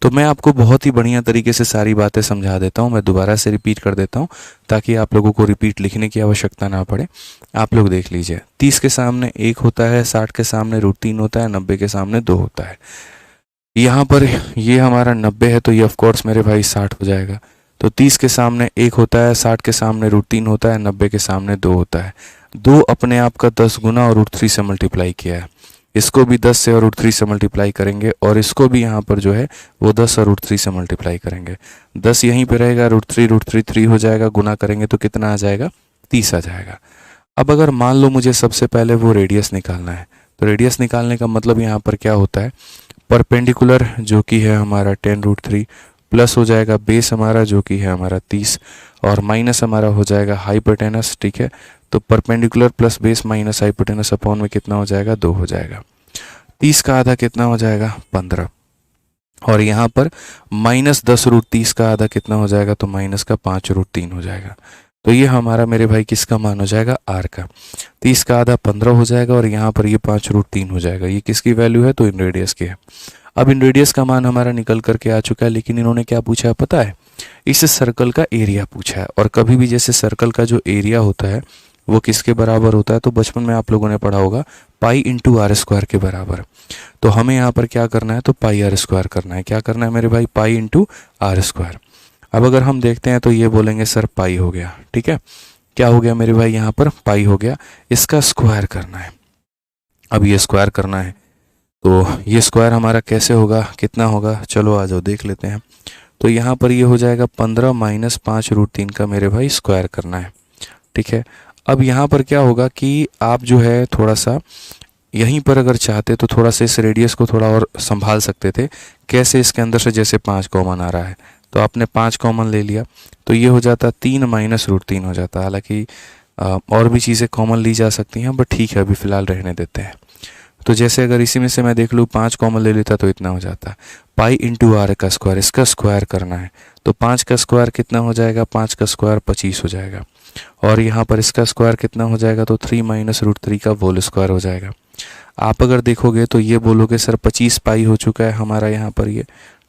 तो मैं आपको बहुत ही बढ़िया तरीके से सारी बातें समझा देता हूँ, मैं दोबारा से रिपीट कर देता हूँ ताकि आप लोगों को रिपीट लिखने की आवश्यकता ना पड़े। आप लोग देख लीजिए, 30 के सामने 1 होता है, 60 के सामने √3 होता है, 90 के सामने 2 होता है। यहाँ पर ये हमारा 90 है तो ये ऑफकोर्स मेरे भाई 60 हो जाएगा। तो 30 के सामने 1 होता है, 60 के सामने √3 होता है, 90 के सामने 2 होता है। 2 अपने आप का 10 गुना और √3 से मल्टीप्लाई किया है, इसको भी 10 से और √3 से मल्टीप्लाई करेंगे, और इसको भी यहाँ पर जो है वो 10 और √3 से मल्टीप्लाई करेंगे। 10 यहीं पे रहेगा, √3 3 हो जाएगा, गुना करेंगे तो कितना आ जाएगा, 30 आ जाएगा। अब अगर मान लो मुझे सबसे पहले वो रेडियस निकालना है, तो रेडियस निकालने का मतलब यहाँ पर क्या होता है, परपेंडिकुलर जो कि है हमारा 10√3 प्लस हो जाएगा बेस हमारा जो कि है हमारा 30, और माइनस हमारा हो जाएगा हाइपोटेनस, ठीक है। तो perpendicular plus base minus hypotenuse upon में कितना हो जाएगा, 2 हो जाएगा। 30 का आधा कितना हो जाएगा, 15, और यहाँ पर -10 √30 का आधा कितना हो जाएगा, तो -5 √3 हो जाएगा। तो ये हमारा मेरे भाई किसका मान हो जाएगा, आर का। 30 का आधा 15 हो जाएगा और यहाँ पर ये 5√3 हो जाएगा। ये किसकी वैल्यू है, तो इन रेडियस की है। अब इन रेडियस का मान हमारा निकल करके आ चुका है, लेकिन इन्होंने क्या पूछा है पता है, इस सर्कल का एरिया पूछा है। और कभी भी जैसे सर्कल का जो एरिया होता है वो किसके बराबर होता है, तो बचपन में आप लोगों ने पढ़ा होगा पाई इंटू आर स्क्वायर के बराबर। तो हमें यहाँ पर क्या करना है, तो पाई आर स्क्वायर करना है। क्या करना है मेरे भाई, पाई इंटू आर स्क्वायर। अब अगर हम देखते हैं तो ये बोलेंगे सर पाई हो गया, ठीक है, क्या हो गया मेरे भाई, यहाँ पर पाई हो गया। इसका स्क्वायर करना है। अब ये स्क्वायर करना है तो ये स्क्वायर हमारा कैसे होगा, कितना होगा, चलो आ जाओ देख लेते हैं। तो यहाँ पर ये हो जाएगा 15 माइनस 5√3 का मेरे भाई स्क्वायर करना है, ठीक है। अब यहाँ पर क्या होगा कि आप जो है थोड़ा सा यहीं पर अगर चाहते तो थोड़ा सा इस रेडियस को थोड़ा और संभाल सकते थे। कैसे, इसके अंदर से जैसे 5 कॉमन आ रहा है तो आपने 5 कॉमन ले लिया, तो ये हो जाता 3 माइनस √3 हो जाता। हालांकि और भी चीज़ें कॉमन ली जा सकती हैं, बट ठीक है अभी फ़िलहाल रहने देते हैं। तो जैसे अगर इसी में से मैं देख लूँ 5 कॉमन ले लेता तो इतना हो जाता। पाई इंटू आर का स्क्वायर, इसका स्क्वायर करना है। तो 5 का स्क्वायर कितना हो जाएगा, 5 का स्क्वायर 25 हो जाएगा। और यहाँ पर इसका स्क्वायर कितना हो जाएगा, तो 3 माइनस √3 का होल स्क्वायर हो जाएगा। आप अगर देखोगे तो ये बोलोगे सर 25 पाई हो चुका है हमारा यहाँ पर ये,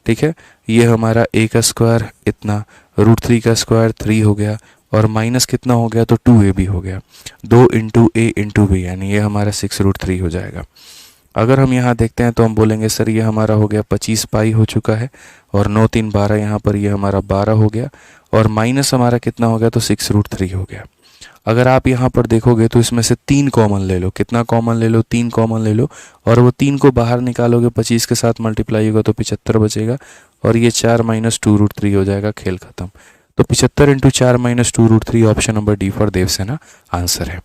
ठीक है। ये हमारा a का स्क्वायर इतना, √3 का स्क्वायर 3 हो गया और माइनस कितना हो गया, तो 2ab हो गया। 2 इंटू a इंटू b, यानी ये हमारा 6√3 हो जाएगा। अगर हम यहाँ देखते हैं तो हम बोलेंगे सर ये हमारा हो गया 25 पाई हो चुका है और 9 3 12, यहाँ पर ये हमारा 12 हो गया और माइनस हमारा कितना हो गया, तो 6√3 हो गया। अगर आप यहाँ पर देखोगे तो इसमें से 3 कॉमन ले लो। कितना कॉमन ले लो, 3 कॉमन ले लो और वो 3 को बाहर निकालोगे, 25 के साथ मल्टीप्लाई होगा तो 75 बचेगा और ये 4 माइनस 2√3 हो जाएगा। खेल खत्म। तो 75 into 4 minus 2√3 option number D for Devasena answer है।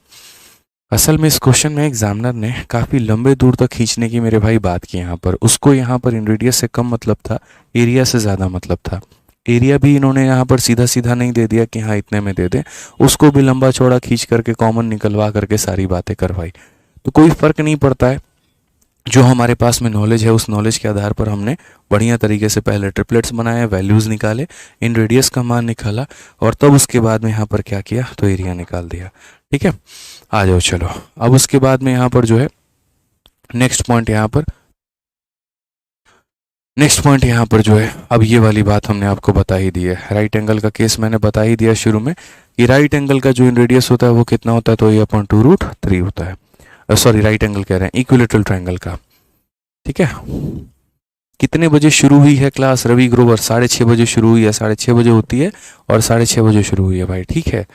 असल में इस क्वेश्चन में एग्जामिनर ने काफ़ी लंबे दूर तक खींचने की मेरे भाई बात की यहाँ पर। उसको यहाँ पर इन रेडियस से कम मतलब था, एरिया से ज़्यादा मतलब था। एरिया भी इन्होंने यहाँ पर सीधा सीधा नहीं दे दिया कि हाँ इतने में दे दें, उसको भी लंबा चौड़ा खींच करके कॉमन निकलवा करके सारी बातें करवाई। तो कोई फ़र्क नहीं पड़ता है, जो हमारे पास में नॉलेज है उस नॉलेज के आधार पर हमने बढ़िया तरीके से पहले ट्रिपलेट्स बनाए, वैल्यूज़ निकाले, इन रेडियस का मान निकाला और तब उसके बाद में यहाँ पर क्या किया, तो एरिया निकाल दिया। ठीक है, आ जाओ चलो। अब उसके बाद में यहाँ पर जो है नेक्स्ट पॉइंट यहाँ पर जो है, अब ये वाली बात हमने आपको बता ही दी है। राइट एंगल का केस मैंने बता ही दिया शुरू में कि राइट एंगल का जो इन रेडियस होता है वो कितना होता है, तो a/2√3 होता है। सॉरी राइट एंगल कह रहे हैं, इक्विलेटरल ट्रायंगल का। ठीक है, कितने बजे शुरू हुई है क्लास रवि ग्रोवर? 6:30 बजे शुरू हुई है, 6:30 बजे होती है और 6:30 बजे शुरू हुई है भाई। ठीक है,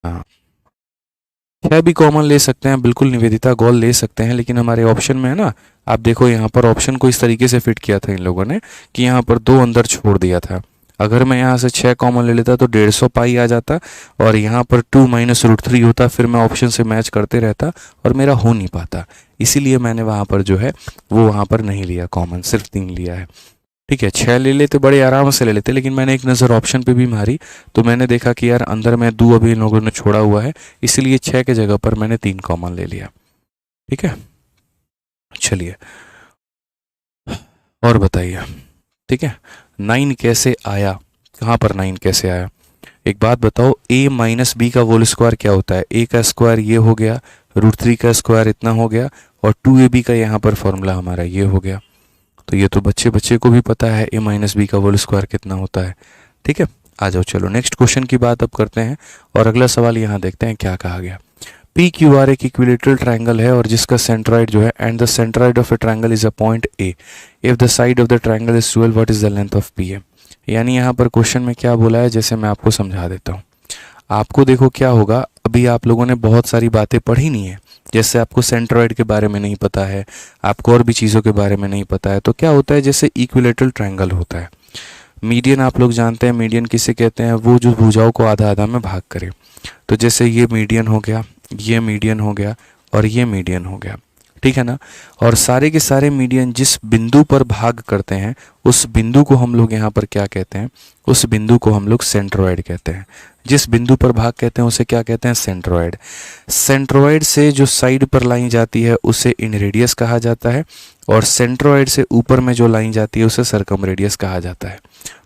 हाँ 6 भी कॉमन ले सकते हैं, बिल्कुल निवेदिता गोल ले सकते हैं, लेकिन हमारे ऑप्शन में है ना, आप देखो यहाँ पर ऑप्शन को इस तरीके से फिट किया था इन लोगों ने कि यहाँ पर 2 अंदर छोड़ दिया था। अगर मैं यहाँ से 6 कॉमन ले लेता तो 150 पाई आ जाता और यहाँ पर 2 माइनस √3 होता, फिर मैं ऑप्शन से मैच करते रहता और मेरा हो नहीं पाता। इसीलिए मैंने वहाँ पर जो है वो वहाँ पर नहीं लिया कॉमन, सिर्फ 3 लिया है। ठीक है, 6 ले लेते, बड़े आराम से ले लेते, लेकिन मैंने एक नज़र ऑप्शन पे भी मारी तो मैंने देखा कि यार अंदर में 2 अभी इन लोगों ने छोड़ा हुआ है, इसलिए 6 के जगह पर मैंने 3 कॉमन ले लिया। ठीक है, चलिए और बताइए। ठीक है, 9 कैसे आया, कहाँ पर 9 कैसे आया? एक बात बताओ, a माइनस बी का होल स्क्वायर क्या होता है? a का स्क्वायर ये हो गया, √3 का स्क्वायर इतना हो गया और 2ab का यहाँ पर फॉर्मूला हमारा ये हो गया। तो ये तो बच्चे को भी पता है a माइनस बी का होल स्क्वायर कितना होता है। ठीक है, आ जाओ चलो नेक्स्ट क्वेश्चन की बात अब करते हैं और अगला सवाल यहाँ देखते हैं क्या कहा गया। PQR एक इक्विलेटरल ट्रायंगल है और जिसका सेंट्रॉइड जो है, and the centroid of a triangle is a point A if the side of the triangle is 12, what is the length of PM? यानी यहाँ पर क्वेश्चन में क्या बोला है, जैसे मैं आपको समझा देता हूँ। आपको देखो क्या होगा, अभी आप लोगों ने बहुत सारी बातें पढ़ी नहीं है, जैसे आपको सेंट्रॉइड के बारे में नहीं पता है, आपको और भी चीज़ों के बारे में नहीं पता है। तो क्या होता है, जैसे इक्विलेटरल ट्रायंगल होता है, मीडियन आप लोग जानते हैं, मीडियन किसे कहते हैं? वो जो भुजाओं को आधा आधा में भाग करे। तो जैसे ये मीडियन हो गया, ये मीडियन हो गया और ये मीडियन हो गया, ठीक है ना। और सारे के सारे मीडियन जिस बिंदु पर भाग करते हैं उस बिंदु को हम लोग यहाँ पर क्या कहते हैं? उस बिंदु को हम लोग सेंट्रॉइड कहते हैं। जिस बिंदु पर भाग कहते हैं उसे क्या कहते हैं? सेंट्रॉइड। सेंट्रॉइड से जो साइड पर लाइन जाती है उसे इन रेडियस कहा जाता है और सेंट्रॉइड से ऊपर में जो लाइन जाती है उसे सरकम रेडियस कहा जाता है।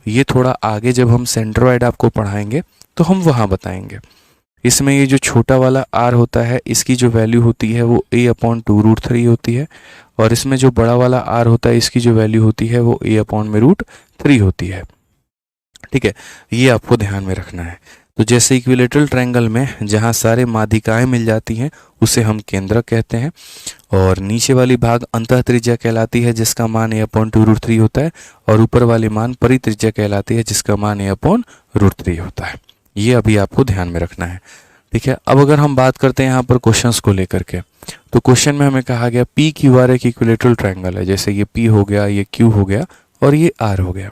ये थोड़ा आगे जब हम सेंट्रॉइड आपको पढ़ाएंगे तो हम वहाँ बताएंगे। इसमें ये जो छोटा वाला r होता है इसकी जो वैल्यू होती है वो a/2√3 होती है, और इसमें जो बड़ा वाला r होता है इसकी जो वैल्यू होती है वो a/√3 होती है। ठीक है, ये आपको ध्यान में रखना है। तो जैसे इक्विलेटरल ट्रायंगल में जहाँ सारे माध्यिकाएं मिल जाती हैं उसे हम केंद्रक कहते हैं, और नीचे वाली भाग अंतः त्रिज्या कहलाती है जिसका मान a/2√3 होता है, और ऊपर वाली मान परित्रिज्या कहलाती है जिसका मान a/√3 होता है। ये अभी आपको ध्यान में रखना है। ठीक है, अब अगर हम बात करते हैं यहाँ पर क्वेश्चंस को लेकर के, तो क्वेश्चन में हमें कहा गया पी क्यू आर एक इक्विलेटरल ट्रायंगल है, जैसे ये पी हो गया, ये क्यू हो गया और ये आर हो गया,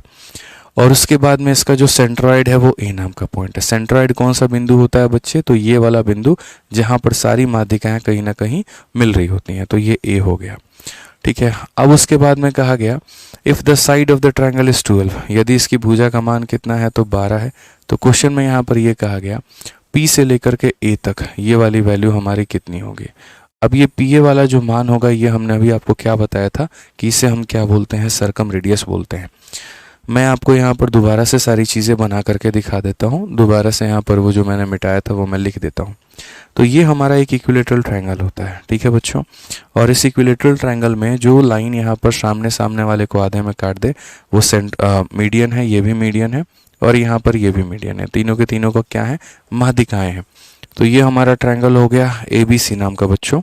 और उसके बाद में इसका जो सेंट्रॉइड है वो ए नाम का पॉइंट है। सेंट्रॉइड कौन सा बिंदु होता है बच्चे? तो ये वाला बिंदु जहाँ पर सारी माध्यिकाएं कहीं ना कहीं मिल रही होती हैं, तो ये ए हो गया। ठीक है, अब उसके बाद में कहा गया if the side of the triangle is 12, यदि इसकी भुजा का मान कितना है? तो 12 है। तो क्वेश्चन में यहाँ पर ये कहा गया पी से लेकर के ए तक ये वाली वैल्यू हमारी कितनी होगी? अब ये पी ए वाला जो मान होगा ये हमने अभी आपको क्या बताया था कि इसे हम क्या बोलते हैं? सर्कम रेडियस बोलते हैं। मैं आपको यहाँ पर दोबारा से सारी चीज़ें बना करके दिखा देता हूँ। दोबारा से यहाँ पर वो जो मैंने मिटाया था वो मैं लिख देता हूँ। तो ये हमारा एक इक्विलेटरल ट्रायंगल होता है। ठीक है बच्चों, और इस इक्विलेटरल ट्रायंगल में जो लाइन यहाँ पर सामने सामने वाले को आधे में काट दे वो मीडियन है, ये भी मीडियन है, और यहाँ पर ये भी मीडियन है। तीनों के तीनों का क्या है? माध्यिकाएं हैं। तो ये हमारा ट्रायंगल हो गया ABC नाम का बच्चों।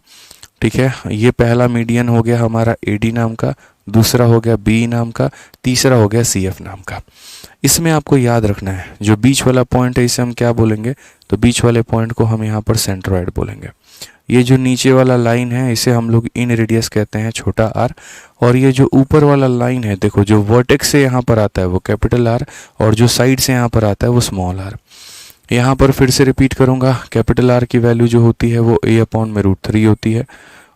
ठीक है, ये पहला मीडियन हो गया हमारा AD नाम का, दूसरा हो गया B नाम का, तीसरा हो गया CF नाम का। इसमें आपको याद रखना है जो बीच वाला पॉइंट है इसे हम क्या बोलेंगे? तो बीच वाले पॉइंट को हम यहाँ पर सेंट्रॉइड बोलेंगे। ये जो नीचे वाला लाइन है इसे हम लोग इन रेडियस कहते हैं, छोटा r, और ये जो ऊपर वाला लाइन है देखो जो वर्टेक्स से यहाँ पर आता है वो कैपिटल R, और जो साइड से यहाँ पर आता है वो स्मॉल r। यहाँ पर फिर से रिपीट करूँगा, कैपिटल R की वैल्यू जो होती है वो a/√3 होती है,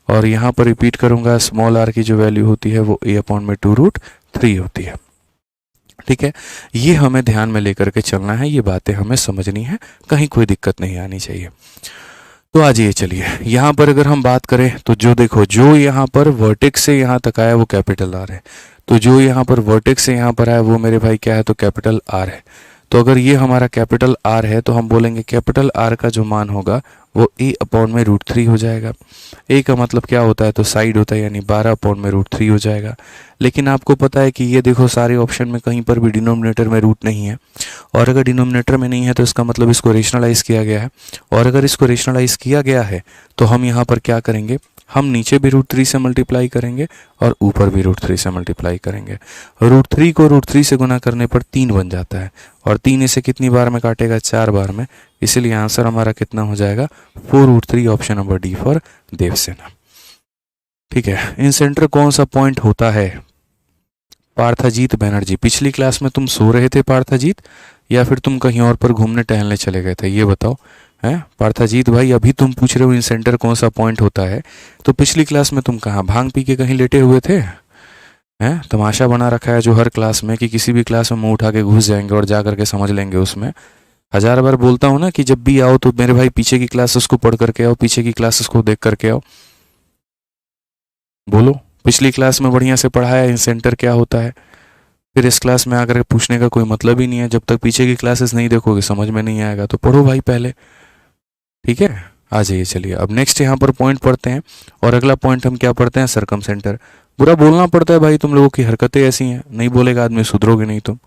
और यहाँ पर रिपीट करूँगा स्मॉल r की जो वैल्यू होती है वो a/2√3 होती है। ठीक है, ये हमें ध्यान में लेकर के चलना है, ये बातें हमें समझनी है, कहीं कोई दिक्कत नहीं आनी चाहिए। तो आज ये चलिए यहाँ पर अगर हम बात करें तो जो देखो जो यहाँ पर वर्टेक्स से यहाँ तक आया वो कैपिटल R है, तो जो यहाँ पर वर्टेक्स से यहाँ पर आया वो मेरे भाई क्या है? तो कैपिटल R है। तो अगर ये हमारा कैपिटल R है तो हम बोलेंगे कैपिटल R का जो मान होगा वो a/√3 हो जाएगा। a का मतलब क्या होता है? तो साइड होता है, यानी 12/√3 हो जाएगा। लेकिन आपको पता है कि ये देखो सारे ऑप्शन में कहीं पर भी डिनोमिनेटर में रूट नहीं है, और अगर डिनोमिनेटर में नहीं है तो इसका मतलब इसको रेशनलाइज किया गया है, और अगर इसको रेशनलाइज किया गया है तो हम यहाँ पर क्या करेंगे? हम नीचे भी √3 से मल्टीप्लाई करेंगे और ऊपर भी √3 से मल्टीप्लाई करेंगे। √3 को √3 से गुना करने पर 3 बन जाता है, और 3 इसे कितनी बार में काटेगा? 4 बार में। इसलिए आंसर हमारा कितना हो जाएगा? 4√3, option number D for Devasena. ठीक है, इन सेंटर कौन सा पॉइंट होता है? पार्थाजीत बैनर्जी, पिछली क्लास में तुम सो रहे थे पार्थाजीत, या फिर तुम कहीं और पर घूमने टहलने चले गए थे? ये बताओ। हैं पार्थाजीत भाई, अभी तुम पूछ रहे हो इन सेंटर कौन सा पॉइंट होता है, तो पिछली क्लास में तुम कहाँ भांग पी के कहीं लेटे हुए थे? हैं तमाशा बना रखा है जो हर क्लास में कि किसी भी क्लास में मुंह उठा के घुस जाएंगे और जा करके समझ लेंगे उसमें। 1000 बार बोलता हूँ ना कि जब भी आओ तो मेरे भाई पीछे की क्लासेस को पढ़ करके आओ, पीछे की क्लासेस को देख करके आओ। बोलो, पिछली क्लास में बढ़िया से पढ़ाया इन सेंटर क्या होता है, फिर इस क्लास में आकर पूछने का कोई मतलब ही नहीं है। जब तक पीछे की क्लासेस नहीं देखोगे समझ में नहीं आएगा, तो पढ़ो भाई पहले। ठीक है, आ जाइए चलिए अब नेक्स्ट यहाँ पर पॉइंट पढ़ते हैं, और अगला पॉइंट हम क्या पढ़ते हैं? सरकम सेंटर। बुरा बोलना पड़ता है भाई, तुम लोगों की हरकतें ऐसी हैं, नहीं बोलेगा आदमी सुधरोगे नहीं तुम।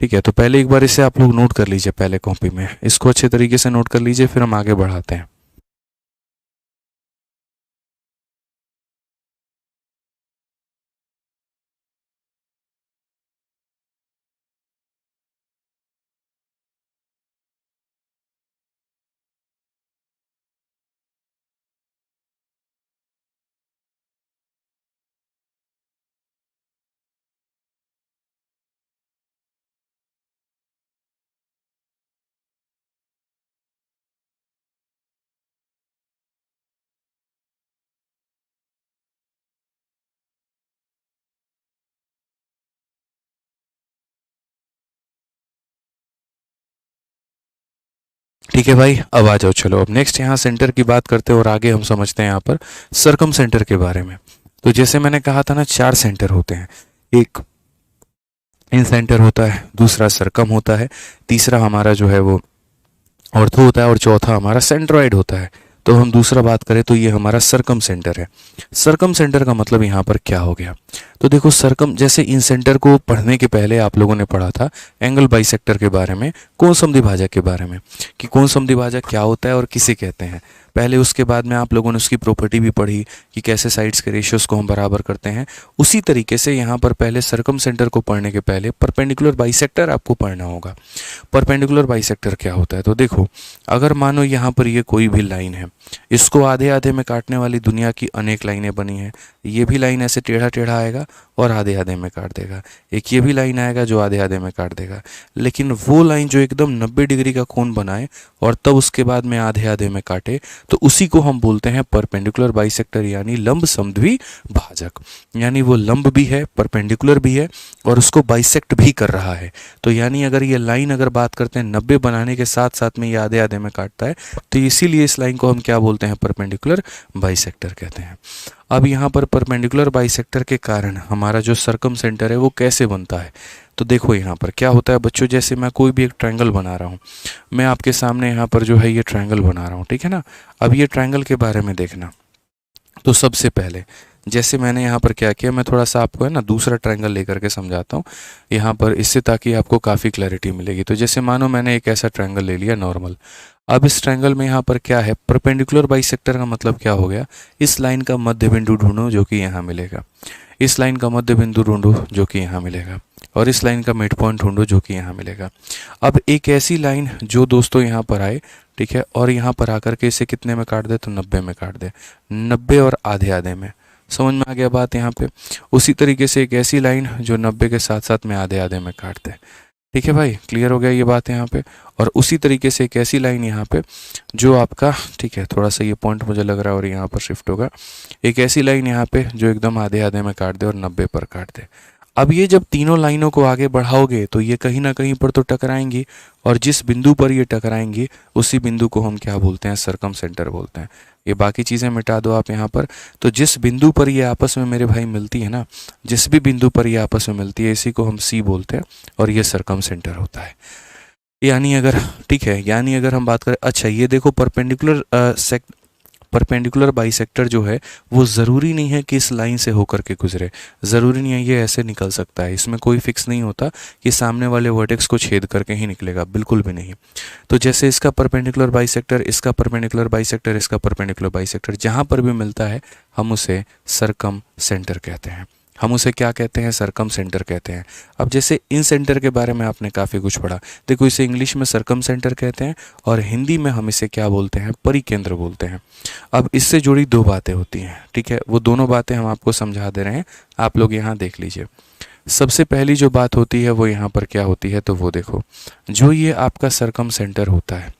ठीक है, तो पहले एक बार इसे आप लोग नोट कर लीजिए पहले कॉपी में, इसको अच्छे तरीके से नोट कर लीजिए, फिर हम आगे बढ़ाते हैं। ठीक है भाई, अब आ जाओ चलो, अब नेक्स्ट यहाँ सेंटर की बात करते हैं और आगे हम समझते हैं यहाँ पर सरकम सेंटर के बारे में। तो जैसे मैंने कहा था ना, 4 सेंटर होते हैं। एक इन सेंटर होता है, दूसरा सरकम होता है, तीसरा हमारा जो है वो ऑर्थो होता है और चौथा हमारा सेंट्रॉइड होता है। तो हम दूसरा बात करें तो ये हमारा सरकम सेंटर है। सरकम सेंटर का मतलब यहाँ पर क्या हो गया? तो देखो सरकम, जैसे इन सेंटर को पढ़ने के पहले आप लोगों ने पढ़ा था एंगल बाइसेक्टर के बारे में, कोण समद्विभाजक के बारे में, कि कोण समद्विभाजक क्या होता है और किसे कहते हैं। पहले उसके बाद में आप लोगों ने उसकी प्रॉपर्टी भी पढ़ी कि कैसे साइड्स के रेशियोज को हम बराबर करते हैं। उसी तरीके से यहाँ पर पहले सरकम सेंटर को पढ़ने के पहले परपेंडिकुलर बाइसेक्टर आपको पढ़ना होगा। परपेंडिकुलर बाइसेक्टर क्या होता है? तो देखो, अगर मानो यहाँ पर ये कोई भी लाइन है, इसको आधे आधे में काटने वाली दुनिया की अनेक लाइनें बनी हैं। ये भी लाइन ऐसे टेढ़ा टेढ़ा आएगा और आधे आधे में काट देगा, एक ये भी लाइन आएगा जो आधे आधे में काट देगा। लेकिन वो लाइन जो एकदम 90 डिग्री का कोण बनाए और तब उसके बाद में आधे आधे में काटे, तो उसी को हम बोलते हैं परपेंडिकुलर बाइसेक्टर, यानी लंब समद्वि भाजक। यानी वो लंब भी है, परपेंडिकुलर भी है और उसको बाइसेक्ट भी कर रहा है। तो यानी अगर ये लाइन, अगर बात करते हैं 90 बनाने के साथ साथ में ये आधे आधे में काटता है, तो इसीलिए इस लाइन को हम क्या बोलते हैं? परपेंडिकुलर बाइसेक्टर कहते हैं। अब यहाँ पर परपेंडिकुलर बाइसेक्टर के कारण हमारा जो सरकम सेंटर है वो कैसे बनता है? तो देखो यहाँ पर क्या होता है बच्चों, जैसे मैं कोई भी एक ट्रायंगल बना रहा हूँ, मैं आपके सामने यहाँ पर जो है ये ट्रायंगल बना रहा हूँ, ठीक है ना। अब ये ट्रायंगल के बारे में देखना, तो सबसे पहले जैसे मैंने यहाँ पर क्या किया, मैं थोड़ा सा आपको है ना दूसरा ट्रायंगल लेकर के समझाता हूँ यहाँ पर, इससे ताकि आपको काफ़ी क्लैरिटी मिलेगी। तो जैसे मानो मैंने एक ऐसा ट्रायंगल ले लिया नॉर्मल। अब इस ट्रायंगल में यहाँ पर क्या है? परपेंडिकुलर बाइसेक्टर का मतलब क्या हो गया? इस लाइन का मध्य बिंदु ढूंढो जो कि यहाँ मिलेगा, इस लाइन का मध्य बिंदु ढूंढो जो कि यहाँ मिलेगा, और इस लाइन का मिड पॉइंट ढूंढो जो कि यहाँ मिलेगा। अब एक ऐसी लाइन जो दोस्तों यहाँ पर आए, ठीक है, और यहाँ पर आकर के इसे कितने में काट दे? तो 90 में काट दे, 90 और आधे आधे में। समझ में आ गया बात यहाँ पे? उसी तरीके से एक ऐसी लाइन जो 90 के साथ साथ में आधे आधे में काट दे। ठीक है भाई, क्लियर हो गया ये बात यहाँ पे? और उसी तरीके से एक ऐसी लाइन यहाँ पे जो आपका, ठीक है, थोड़ा सा ये पॉइंट मुझे लग रहा है और यहाँ पर शिफ्ट होगा, एक ऐसी लाइन यहाँ पे जो एकदम आधे आधे में काट दे और 90 पर काट दे। अब ये जब तीनों लाइनों को आगे बढ़ाओगे तो ये कहीं ना कहीं पर तो टकराएंगी, और जिस बिंदु पर ये टकराएंगी उसी बिंदु को हम क्या बोलते हैं? सरकम सेंटर बोलते हैं। ये बाकी चीज़ें मिटा दो आप यहाँ पर। तो जिस बिंदु पर ये आपस में मेरे भाई मिलती है ना, जिस भी बिंदु पर ये आपस में मिलती है, इसी को हम सी बोलते हैं और ये सरकम सेंटर होता है। यानी अगर, ठीक है, यानी अगर हम बात करें, अच्छा ये देखो परपेंडिकुलर बाइसेक्टर जो है वो ज़रूरी नहीं है कि इस लाइन से होकर के गुजरे, ज़रूरी नहीं है, ये ऐसे निकल सकता है, इसमें कोई फिक्स नहीं होता कि सामने वाले वर्टेक्स को छेद करके ही निकलेगा, बिल्कुल भी नहीं। तो जैसे इसका परपेंडिकुलर बाइसेक्टर, इसका परपेंडिकुलर बाइसेक्टर, इसका परपेंडिकुलर बाइसेक्टर जहाँ पर भी मिलता है हम उसे सरकम सेंटर कहते हैं। हम उसे क्या कहते हैं? सरकम सेंटर कहते हैं। अब जैसे इन सेंटर के बारे में आपने काफ़ी कुछ पढ़ा, देखो इसे इंग्लिश में सरकम सेंटर कहते हैं और हिंदी में हम इसे क्या बोलते हैं? परिकेंद्र बोलते हैं। अब इससे जुड़ी दो बातें होती हैं, ठीक है, वो दोनों बातें हम आपको समझा दे रहे हैं, आप लोग यहाँ देख लीजिए। सबसे पहली जो बात होती है वो यहाँ पर क्या होती है? तो वो देखो, जो ये आपका सरकम सेंटर होता है,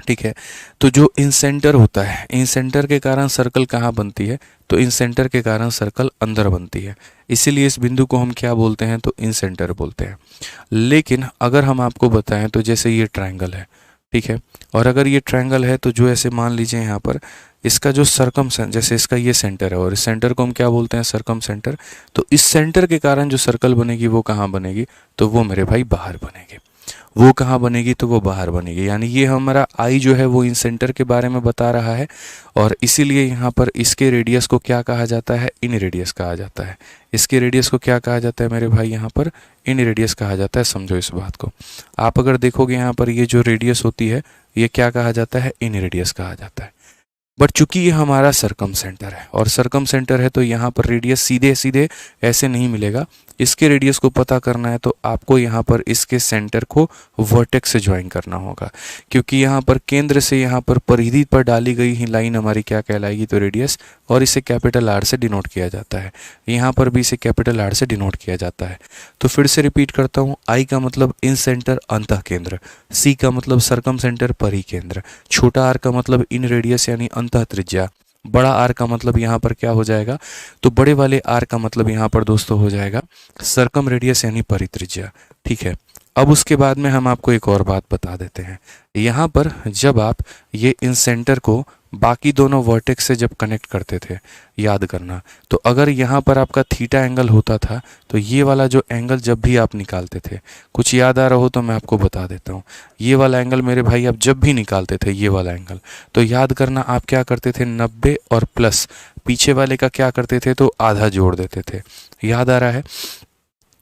ठीक है, तो जो इन सेंटर होता है, इन सेंटर के कारण सर्कल कहाँ बनती है? तो इन सेंटर के कारण सर्कल अंदर बनती है, इसीलिए इस बिंदु को हम क्या बोलते हैं? तो इन सेंटर बोलते हैं। लेकिन अगर हम आपको बताएं तो जैसे ये ट्रायंगल है, ठीक है, और अगर ये ट्रायंगल है तो जो ऐसे मान लीजिए यहाँ पर इसका जो सरकम, जैसे इसका ये सेंटर है और इस सेंटर को हम क्या बोलते हैं? सरकम सेंटर। तो इस सेंटर के कारण जो सर्कल बनेगी वो कहाँ बनेगी? तो वो मेरे भाई बाहर बनेगी। वो कहाँ बनेगी? तो वो बाहर बनेगी। यानी ये हमारा आई जो है वो इन सेंटर के बारे में बता रहा है, और इसीलिए यहाँ पर इसके रेडियस को क्या कहा जाता है? इन रेडियस कहा जाता है। इसके रेडियस को क्या कहा जाता है मेरे भाई? यहाँ पर इन रेडियस कहा जाता है। समझो इस बात को। आप अगर देखोगे यहाँ पर ये जो रेडियस होती है ये क्या कहा जाता है? इन रेडियस कहा जाता है। बट चूंकि ये हमारा सरकम सेंटर है और सरकम सेंटर है तो यहाँ पर रेडियस सीधे सीधे ऐसे नहीं मिलेगा। इसके रेडियस को पता करना है तो आपको यहाँ पर इसके सेंटर को वर्टेक्स से ज्वाइन करना होगा, क्योंकि यहाँ पर केंद्र से यहाँ पर परिधि पर डाली गई ही लाइन हमारी क्या कहलाएगी? तो रेडियस, और इसे कैपिटल आर से डिनोट किया जाता है। यहाँ पर भी इसे कैपिटल आर से डिनोट किया जाता है। तो फिर से रिपीट करता हूँ, आई का मतलब इन सेंटर अंतः केंद्र, सी का मतलब सरकम सेंटर परिकेंद्र, छोटा आर का मतलब इन रेडियस यानी अंतः त्रिज्या, बड़ा आर का मतलब यहाँ पर क्या हो जाएगा? तो बड़े वाले आर का मतलब यहाँ पर दोस्तों हो जाएगा सरकम रेडियस यानी परित्रिज्या। ठीक है, अब उसके बाद में हम आपको एक और बात बता देते हैं। यहाँ पर जब आप ये इन सेंटर को बाकी दोनों वर्टेक्स से जब कनेक्ट करते थे, याद करना, तो अगर यहाँ पर आपका थीटा एंगल होता था तो ये वाला जो एंगल जब भी आप निकालते थे, कुछ याद आ रहा हो तो मैं आपको बता देता हूँ, ये वाला एंगल मेरे भाई आप जब भी निकालते थे ये वाला एंगल, तो याद करना आप क्या करते थे, 90 और प्लस पीछे वाले का क्या करते थे, तो आधा जोड़ देते थे। याद आ रहा है?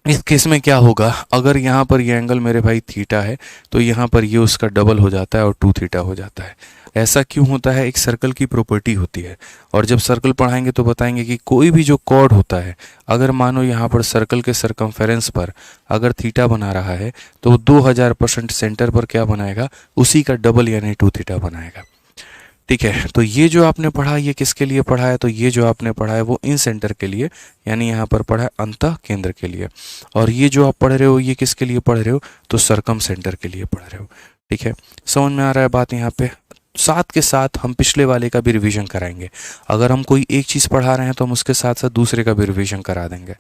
इस केस में क्या होगा, अगर यहाँ पर ये एंगल मेरे भाई थीटा है तो यहाँ पर ये उसका डबल हो जाता है और 2 थीटा हो जाता है। ऐसा क्यों होता है? एक सर्कल की प्रॉपर्टी होती है, और जब सर्कल पढ़ाएंगे तो बताएंगे कि कोई भी जो कॉर्ड होता है, अगर मानो यहाँ पर सर्कल के सरकमफेरेंस पर अगर थीटा बना रहा है तो 2000% सेंटर पर क्या बनाएगा, उसी का डबल यानी 2 थीटा बनाएगा। ठीक है, तो ये जो आपने पढ़ा ये किसके लिए पढ़ा है, तो ये जो आपने पढ़ा है वो इन सेंटर के लिए, यानी यहाँ पर पढ़ा है अंतः केंद्र के लिए, और ये जो आप पढ़ रहे हो ये किसके लिए पढ़ रहे हो, तो सरकम सेंटर के लिए पढ़ रहे हो। ठीक है, समझ में आ रहा है बात यहाँ पे? साथ के साथ हम पिछले वाले का भी रिवीजन कराएंगे। अगर हम कोई एक चीज़ पढ़ा रहे हैं तो हम उसके साथ साथ दूसरे का भी रिवीजन करा देंगे।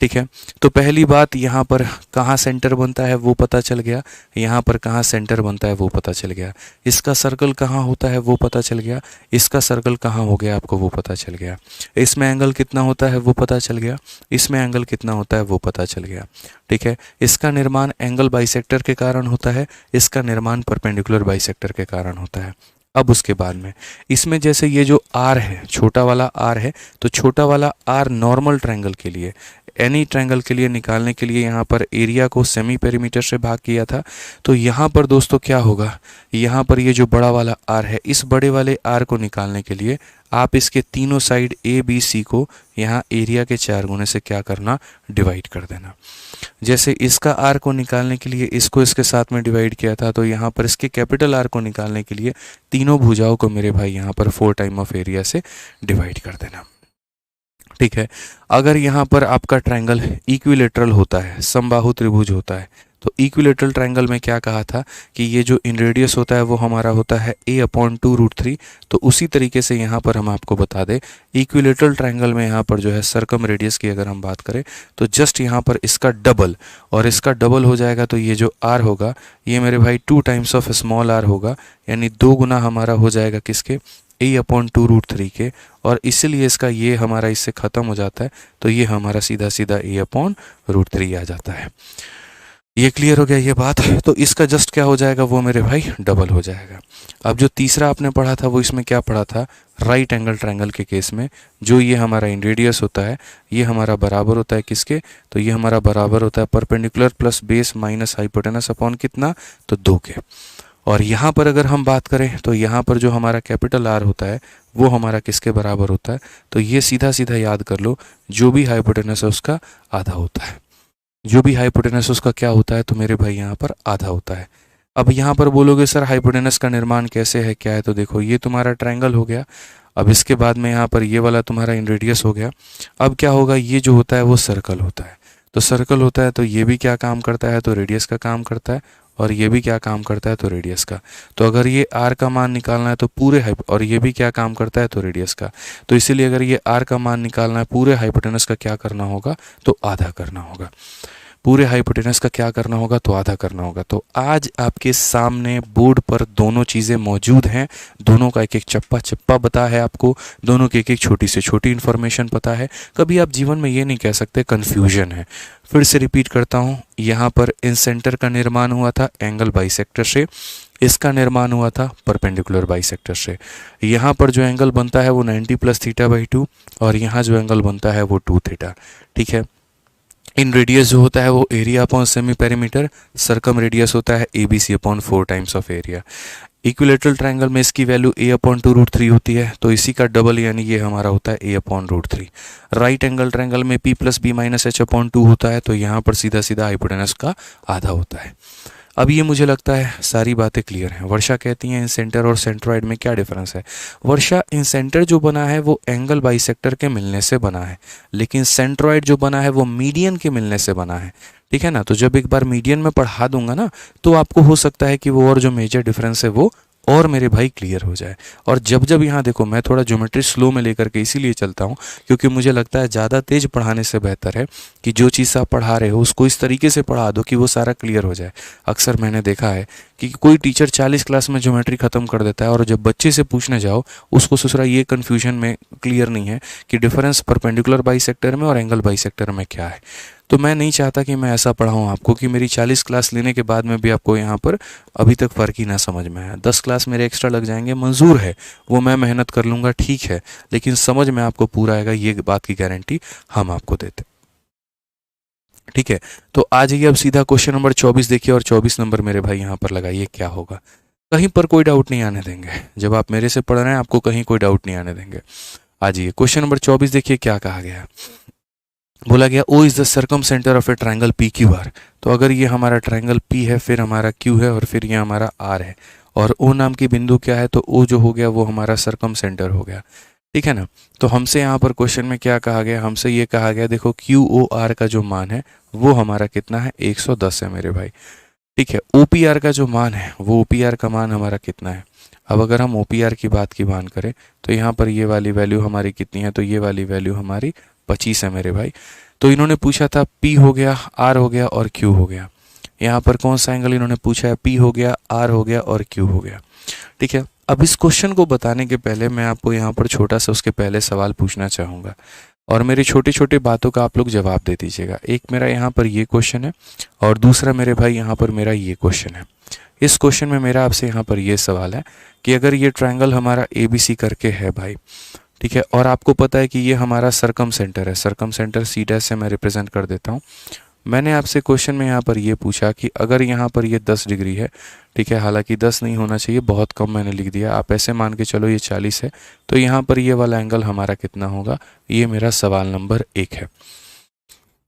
ठीक है, तो पहली बात यहाँ पर कहाँ सेंटर बनता है वो पता चल गया, यहाँ पर कहाँ सेंटर बनता है वो पता चल गया, इसका सर्कल कहाँ होता है वो पता चल गया, इसका सर्कल कहाँ हो गया आपको वो पता चल गया, इसमें एंगल कितना होता है वो पता चल गया, इसमें एंगल कितना होता है वो पता चल गया। ठीक है, इसका निर्माण एंगल बाइसेक्टर के कारण होता है, इसका निर्माण परपेंडिकुलर बाइसेक्टर के कारण होता है। अब उसके बाद में इसमें जैसे ये जो आर है, छोटा वाला आर है, तो छोटा वाला आर नॉर्मल ट्रायंगल के लिए, एनी ट्रायंगल के लिए निकालने के लिए यहाँ पर एरिया को सेमी पेरीमीटर से भाग किया था। तो यहाँ पर दोस्तों क्या होगा, यहाँ पर ये जो बड़ा वाला आर है, इस बड़े वाले आर को निकालने के लिए आप इसके तीनों साइड ए बी सी को यहाँ एरिया के 4 गुने से क्या करना, डिवाइड कर देना। जैसे इसका आर को निकालने के लिए इसको इसके साथ में डिवाइड किया था, तो यहाँ पर इसके कैपिटल आर को निकालने के लिए तीनों भुजाओं को मेरे भाई यहाँ पर 4 टाइम ऑफ एरिया से डिवाइड कर देना। ठीक है, अगर यहाँ पर आपका ट्रायंगल इक्विलेटरल होता है, समबाहु त्रिभुज होता है, तो इक्विलेटरल ट्रायंगल में क्या कहा था कि ये जो इन रेडियस होता है वो हमारा होता है a/2√3। तो उसी तरीके से यहाँ पर हम आपको बता दें, इक्विलेटरल ट्रायंगल में यहाँ पर जो है सरकम रेडियस की अगर हम बात करें तो जस्ट यहाँ पर इसका डबल, और इसका डबल हो जाएगा तो ये जो r होगा ये मेरे भाई 2 टाइम्स ऑफ स्मॉल r होगा, यानी 2 गुना हमारा हो जाएगा किसके, a/2√3 के, और इसीलिए इसका ये हमारा इससे ख़त्म हो जाता है, तो ये हमारा सीधा सीधा a/√3 आ जाता है। ये क्लियर हो गया ये बात? तो इसका जस्ट क्या हो जाएगा, वो मेरे भाई डबल हो जाएगा। अब जो तीसरा आपने पढ़ा था वो इसमें क्या पढ़ा था, राइट एंगल ट्रायंगल के केस में जो ये हमारा इन रेडियस होता है ये हमारा बराबर होता है किसके, तो ये हमारा बराबर होता है perpendicular plus base minus hypotenuse upon कितना, तो 2 के। और यहाँ पर अगर हम बात करें तो यहाँ पर जो हमारा कैपिटल आर होता है वो हमारा किसके बराबर होता है, तो ये सीधा सीधा याद कर लो, जो भी हाइपोटेनस है उसका आधा होता है, जो भी हाइपोटेनस उसका क्या होता है, तो मेरे भाई यहाँ पर आधा होता है। अब यहाँ पर बोलोगे सर हाइपोटेनस का निर्माण कैसे है, क्या है, तो देखो ये तुम्हारा ट्रायंगल हो गया, अब इसके बाद में यहाँ पर ये वाला तुम्हारा इन रेडियस हो गया। अब क्या होगा, ये जो होता है वो सर्कल होता है, तो सर्कल होता है तो ये भी क्या काम करता है, तो रेडियस का काम करता है, और ये भी क्या काम करता है, तो रेडियस का। तो अगर ये r का मान निकालना है तो पूरे और ये भी क्या काम करता है, तो रेडियस का। तो इसीलिए अगर ये r का मान निकालना है पूरे हाइपोटेनस का क्या करना होगा, तो आधा करना होगा। पूरे हाइपोटेनस का क्या करना होगा, तो आधा करना होगा। तो आज आपके सामने बोर्ड पर दोनों चीज़ें मौजूद हैं, दोनों का एक एक चप्पा चप्पा पता है आपको, दोनों की एक एक छोटी से छोटी इन्फॉर्मेशन पता है। कभी आप जीवन में ये नहीं कह सकते कन्फ्यूजन है। फिर से रिपीट करता हूँ, यहाँ पर इन सेंटर का निर्माण हुआ था एंगल बाइसेक्टर से, इसका निर्माण हुआ था परपेंडिकुलर बाइसेक्टर से। यहाँ पर जो एंगल बनता है वो 90 + θ/2, और यहाँ जो एंगल बनता है वो 2 थीटा। ठीक है, इन रेडियस जो होता है वो area upon semi perimeter, circumradius होता है ABC/4 times of area. Equilateral triangle में इसकी वैल्यू a/2√3 होती है, तो इसी का डबल यानी ये हमारा होता है a/√3। राइट एंगल ट्रायंगल में p + b - h/2 होता है, तो यहाँ पर सीधा सीधा हाइपोटेनस का आधा होता है। अब ये मुझे लगता है सारी बातें क्लियर हैं। वर्षा कहती हैं इन सेंटर और सेंट्रॉइड में क्या डिफरेंस है। वर्षा, इन सेंटर जो बना है वो एंगल बाइसेक्टर के मिलने से बना है, लेकिन सेंट्रॉइड जो बना है वो मीडियन के मिलने से बना है। ठीक है ना, तो जब एक बार मीडियन में पढ़ा दूंगा ना तो आपको हो सकता है कि वो और जो मेजर डिफरेंस है वो और मेरे भाई क्लियर हो जाए। और जब जब यहाँ देखो, मैं थोड़ा ज्योमेट्री स्लो में लेकर के इसीलिए चलता हूँ क्योंकि मुझे लगता है ज़्यादा तेज पढ़ाने से बेहतर है कि जो चीज़ आप पढ़ा रहे हो उसको इस तरीके से पढ़ा दो कि वो सारा क्लियर हो जाए। अक्सर मैंने देखा है कि कोई टीचर 40 क्लास में ज्योमेट्री ख़त्म कर देता है और जब बच्चे से पूछने जाओ उसको ससुरा ये कन्फ्यूजन में क्लियर नहीं है कि डिफरेंस परपेंडिकुलर बाइसेक्टर में और एंगल बाइसेक्टर में क्या है। तो मैं नहीं चाहता कि मैं ऐसा पढ़ाऊँ आपको कि मेरी 40 क्लास लेने के बाद में भी आपको यहाँ पर अभी तक फ़र्क ही ना समझ में आया। 10 क्लास मेरे एक्स्ट्रा लग जाएंगे, मंजूर है, वो मैं मेहनत कर लूँगा, ठीक है, लेकिन समझ में आपको पूरा आएगा, ये बात की गारंटी हम आपको देते। ठीक है, तो आ जाइए अब सीधा क्वेश्चन नंबर 24 देखिए और 24 नंबर मेरे भाई यहाँ पर लगाइए क्या होगा। कहीं पर कोई डाउट नहीं आने देंगे, जब आप मेरे से पढ़ रहे हैं आपको कहीं कोई डाउट नहीं आने देंगे। आ जाइए क्वेश्चन नंबर 24 देखिए क्या कहा गया है। बोला गया O is the circumcentre of a triangle P Q R. तो अगर ये हमारा ट्राइंगल पी है, फिर हमारा क्यू है और फिर ये हमारा आर है, और ओ नाम की बिंदु क्या है, तो ओ जो हो गया वो हमारा सर्कम सेंटर हो गया। ठीक है ना। तो हमसे यहाँ पर क्वेश्चन में क्या कहा गया, हमसे ये कहा गया देखो क्यू ओ आर का जो मान है वो हमारा कितना है, 110 है मेरे भाई। ठीक है, ओ पी आर का जो मान है वो ओ पी आर का मान हमारा कितना है। अब अगर हम ओ पी आर की बात की मान करें तो यहाँ पर ये वाली वैल्यू हमारी कितनी है, तो ये वाली वैल्यू हमारी 25 है मेरे भाई। तो इन्होंने पूछा था P हो गया, R हो गया और Q हो गया। यहाँ पर कौन सा एंगल इन्होंने पूछा है, P हो गया, R हो गया और Q हो गया। ठीक है, अब इस क्वेश्चन को बताने के पहले मैं आपको यहाँ पर छोटा सा उसके पहले सवाल पूछना चाहूँगा और मेरी छोटी छोटी बातों का आप लोग जवाब दे दीजिएगा। एक मेरा यहाँ पर ये क्वेश्चन है और दूसरा मेरे भाई यहाँ पर मेरा ये क्वेश्चन है। इस क्वेश्चन में मेरा आपसे यहाँ पर ये सवाल है कि अगर ये ट्राइंगल हमारा ABC करके है भाई, ठीक है, और आपको पता है कि ये हमारा सरकम सेंटर है, सरकम सेंटर C डैश से मैं रिप्रेजेंट कर देता हूँ। मैंने आपसे क्वेश्चन में यहाँ पर ये पूछा कि अगर यहाँ पर ये 10 डिग्री है, ठीक है, हालांकि 10 नहीं होना चाहिए, बहुत कम मैंने लिख दिया, आप ऐसे मान के चलो ये 40 है, तो यहाँ पर ये वाला एंगल हमारा कितना होगा, ये मेरा सवाल नंबर 1 है।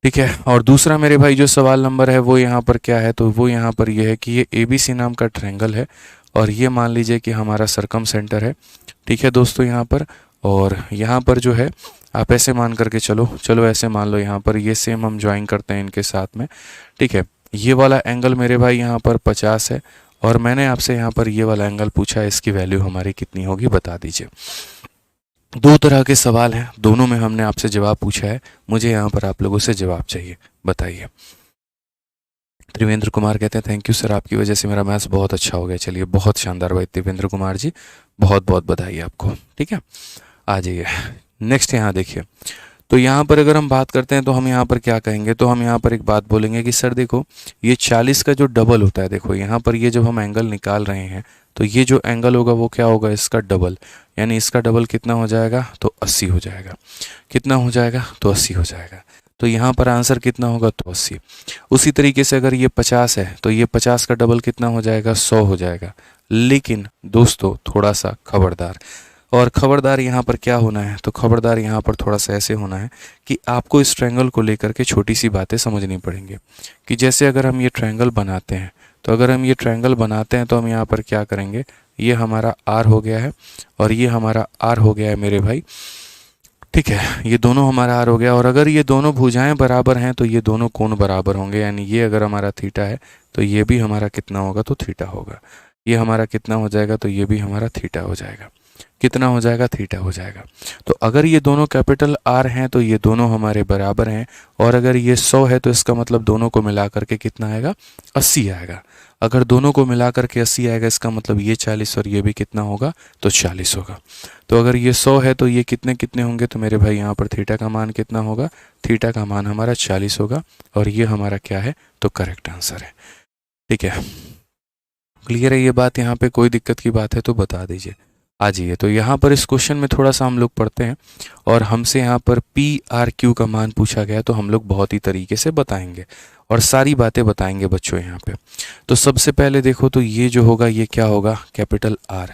ठीक है, और दूसरा मेरे भाई जो सवाल नंबर है वो यहाँ पर क्या है, तो वो यहाँ पर ये है कि ये ABC नाम का ट्रायंगल है और ये मान लीजिए कि हमारा सरकम सेंटर है। ठीक है दोस्तों, यहाँ पर और यहाँ पर जो है आप ऐसे मान करके चलो ऐसे मान लो, यहाँ पर ये सेम हम ज्वाइन करते हैं इनके साथ में। ठीक है, ये वाला एंगल मेरे भाई यहाँ पर 50 है और मैंने आपसे यहाँ पर ये वाला एंगल पूछा है, इसकी वैल्यू हमारी कितनी होगी बता दीजिए। दो तरह के सवाल हैं, दोनों में हमने आपसे जवाब पूछा है, मुझे यहाँ पर आप लोगों से जवाब चाहिए, बताइए। त्रिवेंद्र कुमार कहते हैं थैंक यू सर, आपकी वजह से मेरा मैथ्स बहुत अच्छा हो गया। चलिए, बहुत शानदार भाई त्रिवेंद्र कुमार जी, बहुत बहुत बधाई आपको। ठीक है, आ जाइए नेक्स्ट। यहाँ देखिए, तो यहाँ पर अगर हम बात करते हैं तो हम यहाँ पर क्या कहेंगे, तो हम यहाँ पर एक बात बोलेंगे कि सर देखो ये 40 का जो डबल होता है, देखो यहाँ पर ये जब हम एंगल निकाल रहे हैं तो ये जो एंगल होगा वो क्या होगा, इसका डबल, यानी इसका डबल कितना हो जाएगा, तो 80 हो जाएगा। कितना हो जाएगा, तो 80 हो जाएगा। तो यहाँ पर आंसर कितना होगा, तो 80। उसी तरीके से अगर ये 50 है तो ये 50 का डबल कितना हो जाएगा, 100 हो जाएगा। लेकिन दोस्तों थोड़ा सा खबरदार, और खबरदार यहाँ पर क्या होना है, तो खबरदार यहाँ पर थोड़ा सा ऐसे होना है कि आपको इस ट्रायंगल को लेकर के छोटी सी बातें समझनी पड़ेंगी। कि जैसे अगर हम ये ट्रायंगल बनाते हैं, तो अगर हम ये ट्रायंगल बनाते हैं तो हम यहाँ पर क्या करेंगे, ये हमारा R हो गया है और ये हमारा R हो गया है मेरे भाई। ठीक है, ये दोनों हमारा R हो गया, और अगर ये दोनों भुजाएं बराबर हैं तो ये दोनों कोण बराबर होंगे, यानी ये अगर हमारा थीटा है तो ये भी हमारा कितना होगा, तो थीटा होगा। ये हमारा कितना हो जाएगा, तो ये भी हमारा थीटा हो जाएगा। कितना हो जाएगा, थीटा हो जाएगा। तो अगर ये दोनों कैपिटल R हैं तो ये दोनों हमारे बराबर हैं, और अगर ये 100 है तो इसका मतलब दोनों को मिला करके कितना आएगा, 80 आएगा। अगर दोनों को मिला करके 80 आएगा, इसका मतलब ये 40 और ये भी कितना होगा, तो 40 होगा। तो अगर ये 100 है तो ये कितने कितने होंगे, तो मेरे भाई यहाँ पर थीटा का मान कितना होगा, थीटा का मान हमारा 40 होगा, और ये हमारा क्या है, तो करेक्ट आंसर है। ठीक है, क्लियर है ये बात, यहाँ पे कोई दिक्कत की बात है तो बता दीजिए। आ जाइए, तो यहाँ पर इस क्वेश्चन में थोड़ा सा हम लोग पढ़ते हैं, और हमसे यहाँ पर PRQ का मान पूछा गया, तो हम लोग बहुत ही तरीके से बताएंगे और सारी बातें बताएंगे बच्चों यहाँ पे। तो सबसे पहले देखो, तो ये जो होगा ये क्या होगा, कैपिटल R,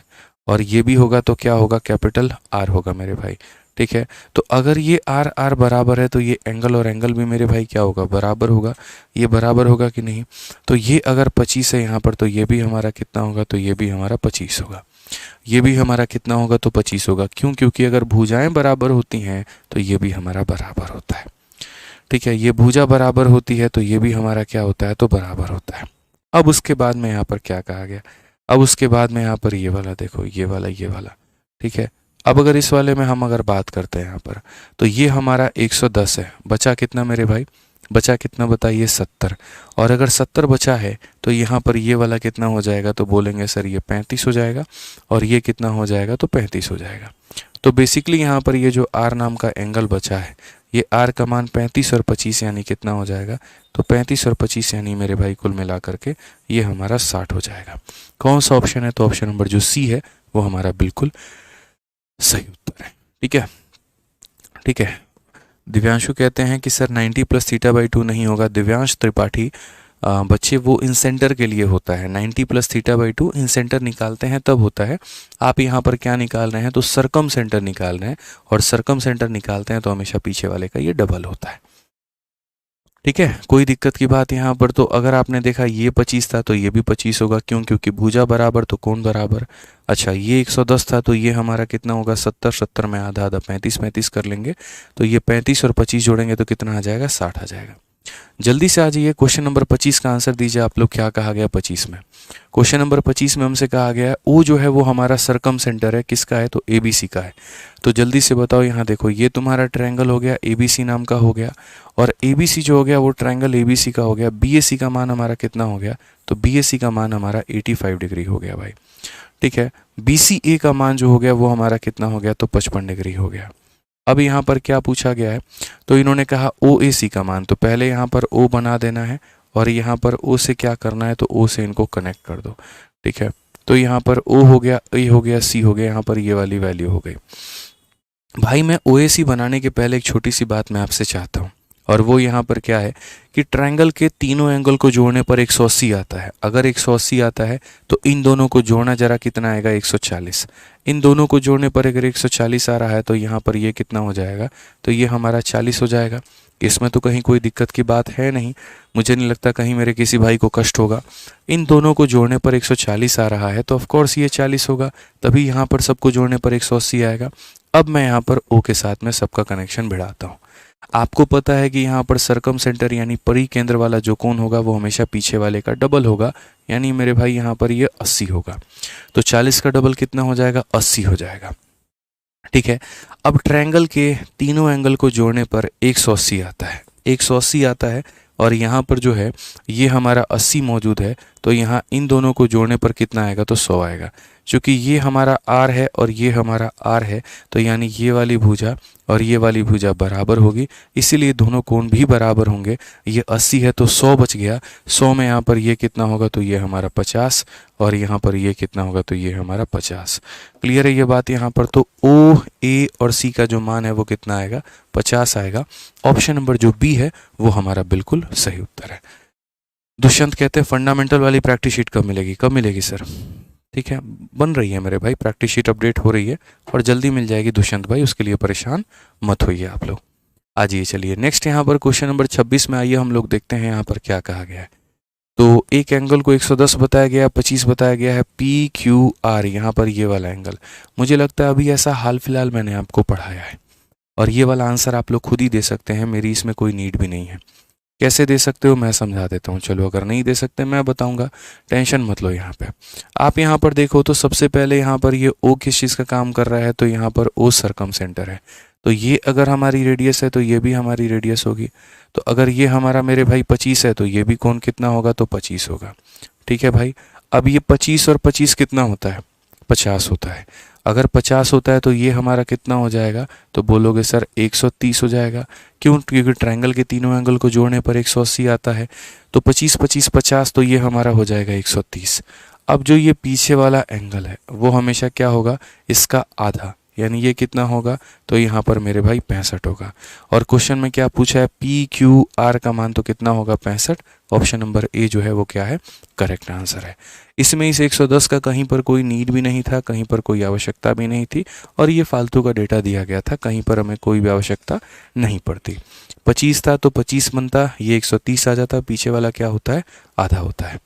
और ये भी होगा तो क्या होगा, कैपिटल R होगा मेरे भाई। ठीक है, तो अगर ये R बराबर है तो ये एंगल और एंगल भी मेरे भाई क्या होगा, बराबर होगा। ये बराबर होगा कि नहीं, तो ये अगर 25 है यहाँ पर तो ये भी हमारा कितना होगा, तो ये भी हमारा 25 होगा। ये भी हमारा कितना होगा, तो 25 होगा। क्यों, क्योंकि अगर भुजाएं बराबर होती हैं तो ये भी हमारा बराबर होता है। ठीक है, ये भुजा बराबर होती है तो ये भी हमारा क्या होता है, तो बराबर होता है। अब उसके बाद में यहाँ पर क्या कहा गया, अब उसके बाद में यहाँ पर ये वाला देखो, ये वाला, ठीक है। अब अगर इस वाले में हम अगर बात करते हैं यहाँ पर, तो ये हमारा 110 है, बचा कितना मेरे भाई, बचा कितना बताइए, 70। और अगर 70 बचा है तो यहाँ पर ये वाला कितना हो जाएगा, तो बोलेंगे सर ये 35 हो जाएगा, और ये कितना हो जाएगा, तो 35 हो जाएगा। तो बेसिकली यहाँ पर ये जो आर नाम का एंगल बचा है, ये आर का मान 35 और 25 यानी कितना हो जाएगा, तो 35 और 25 यानी मेरे भाई कुल मिला करके ये हमारा 60 हो जाएगा। कौन सा ऑप्शन है, तो ऑप्शन नंबर जो सी है वो हमारा बिल्कुल सही उत्तर है। ठीक है, ठीक है। दिव्यांशु कहते हैं कि सर 90 + θ/2 नहीं होगा। दिव्यांश त्रिपाठी बच्चे वो इन सेंटर के लिए होता है, 90 + θ/2 इन सेंटर निकालते हैं तब होता है। आप यहाँ पर क्या निकाल रहे हैं, तो सरकम सेंटर निकाल रहे हैं, और सरकम सेंटर निकालते हैं तो हमेशा पीछे वाले का ये डबल होता है। ठीक है, कोई दिक्कत की बात यहाँ पर, तो अगर आपने देखा ये 25 था तो ये भी 25 होगा, क्यों, क्योंकि भुजा बराबर तो कोण बराबर। अच्छा, ये 110 था तो ये हमारा कितना होगा, 70, 70 में आधा आधा 35, 35 कर लेंगे, तो ये 35 और 25 जोड़ेंगे तो कितना आ जाएगा, 60 आ जाएगा। जल्दी से आ जाइए, क्वेश्चन नंबर 25 का आंसर दीजिए आप लोग। क्या कहा गया 25 में, क्वेश्चन नंबर 25 में हमसे कहा गया है ओ जो है वो हमारा सरकम सेंटर है, किसका है, तो ABC का है। तो जल्दी से बताओ, यहाँ देखो ये तुम्हारा ट्रायंगल हो गया, ABC नाम का हो गया, और ABC जो हो गया वो ट्रायंगल ABC का हो गया। BAC का मान हमारा कितना हो गया, तो BAC का मान हमारा 85 डिग्री हो गया भाई। ठीक है, BCA का मान जो हो गया वो हमारा कितना हो गया, तो 55 डिग्री हो गया। अब यहाँ पर क्या पूछा गया है, तो इन्होंने कहा OAC का मान, तो पहले यहाँ पर O बना देना है, और यहाँ पर O से क्या करना है, तो O से इनको कनेक्ट कर दो। ठीक है, तो यहाँ पर O हो गया, A हो गया, C हो गया, यहाँ पर ये वाली वैल्यू हो गई। भाई मैं OAC बनाने के पहले एक छोटी सी बात मैं आपसे चाहता हूँ, और वो यहाँ पर क्या है कि ट्रायंगल के तीनों एंगल को जोड़ने पर 180 आता है। अगर 180 आता है तो इन दोनों को जोड़ना जरा कितना आएगा, 140। इन दोनों को जोड़ने पर अगर 140 आ रहा है तो यहाँ पर ये कितना हो जाएगा, तो ये हमारा 40 हो जाएगा। इसमें तो कहीं कोई दिक्कत की बात है नहीं, मुझे नहीं लगता कहीं मेरे किसी भाई को कष्ट होगा। इन दोनों को जोड़ने पर 140 आ रहा है तो ऑफकोर्स ये 40 होगा, तभी यहाँ पर सबको जोड़ने पर 180 आएगा। अब मैं यहाँ पर O के साथ में सबका कनेक्शन भिड़ाता हूँ। आपको पता है कि यहाँ पर सरकम सेंटर यानी परिकेंद्र वाला जो कोण होगा वो हमेशा पीछे वाले का डबल होगा, यानी मेरे भाई यहाँ पर ये 80 होगा। तो 40 का डबल कितना हो जाएगा, 80 हो जाएगा। ठीक है, अब ट्रायंगल के तीनों एंगल को जोड़ने पर 180 आता है, 180 आता है, और यहाँ पर जो है ये हमारा 80 मौजूद है, तो यहाँ इन दोनों को जोड़ने पर कितना आएगा, तो 100 आएगा। क्योंकि ये हमारा R है और ये हमारा R है, तो यानी ये वाली भुजा और ये वाली भुजा बराबर होगी, इसीलिए दोनों कोण भी बराबर होंगे। ये 80 है तो 100 बच गया, 100 में यहाँ पर ये कितना होगा, तो ये हमारा 50, और यहाँ पर ये कितना होगा, तो ये हमारा 50। क्लियर है ये बात यहाँ पर, तो O, A और C का जो मान है वो कितना आएगा, 50 आएगा। ऑप्शन नंबर जो B है वो हमारा बिल्कुल सही उत्तर है। दुष्यंत कहते हैं फंडामेंटल वाली प्रैक्टिस शीट कब मिलेगी, कब मिलेगी सर, ठीक है, बन रही है मेरे भाई, प्रैक्टिस शीट अपडेट हो रही है और जल्दी मिल जाएगी दुष्यंत भाई, उसके लिए परेशान मत होइए आप लोग। आ जाइए, चलिए नेक्स्ट यहाँ पर क्वेश्चन नंबर 26 में आइए हम लोग देखते हैं यहाँ पर क्या कहा गया है। तो एक एंगल को 110 बताया गया है, 25 बताया गया है, PQR यहाँ पर ये वाला एंगल, मुझे लगता है अभी ऐसा हाल फिलहाल मैंने आपको पढ़ाया है, और ये वाला आंसर आप लोग खुद ही दे सकते हैं, मेरी इसमें कोई नीड भी नहीं है। कैसे दे सकते हो मैं समझा देता हूँ, चलो अगर नहीं दे सकते मैं बताऊंगा, टेंशन मत लो। यहाँ पे आप यहाँ पर देखो तो सबसे पहले यहाँ पर ये O किस चीज़ का काम कर रहा है, तो यहाँ पर O सरकम सेंटर है, तो ये अगर हमारी रेडियस है तो ये भी हमारी रेडियस होगी। तो अगर ये हमारा मेरे भाई 25 है तो ये भी कोण कितना होगा, तो 25 होगा। ठीक है भाई, अब ये 25 और 25 कितना होता है, 50 होता है। अगर 50 होता है तो ये हमारा कितना हो जाएगा, तो बोलोगे सर 130 हो जाएगा। क्यों, क्योंकि ट्रायंगल के तीनों एंगल को जोड़ने पर 180 आता है, तो 25 25 50, तो ये हमारा हो जाएगा 130। अब जो ये पीछे वाला एंगल है वो हमेशा क्या होगा, इसका आधा, यानी ये कितना होगा, तो यहाँ पर मेरे भाई 65 होगा। और क्वेश्चन में क्या पूछा है, PQR का मान तो कितना होगा, 65। ऑप्शन नंबर A जो है वो क्या है, करेक्ट आंसर है। इसमें इस 110 का कहीं पर कोई नीड भी नहीं था, कहीं पर कोई आवश्यकता भी नहीं थी, और ये फालतू का डेटा दिया गया था, कहीं पर हमें कोई भी आवश्यकता नहीं पड़ती। 25 था तो 25 बनता, ये 130 आ जाता, पीछे वाला क्या होता है, आधा होता है।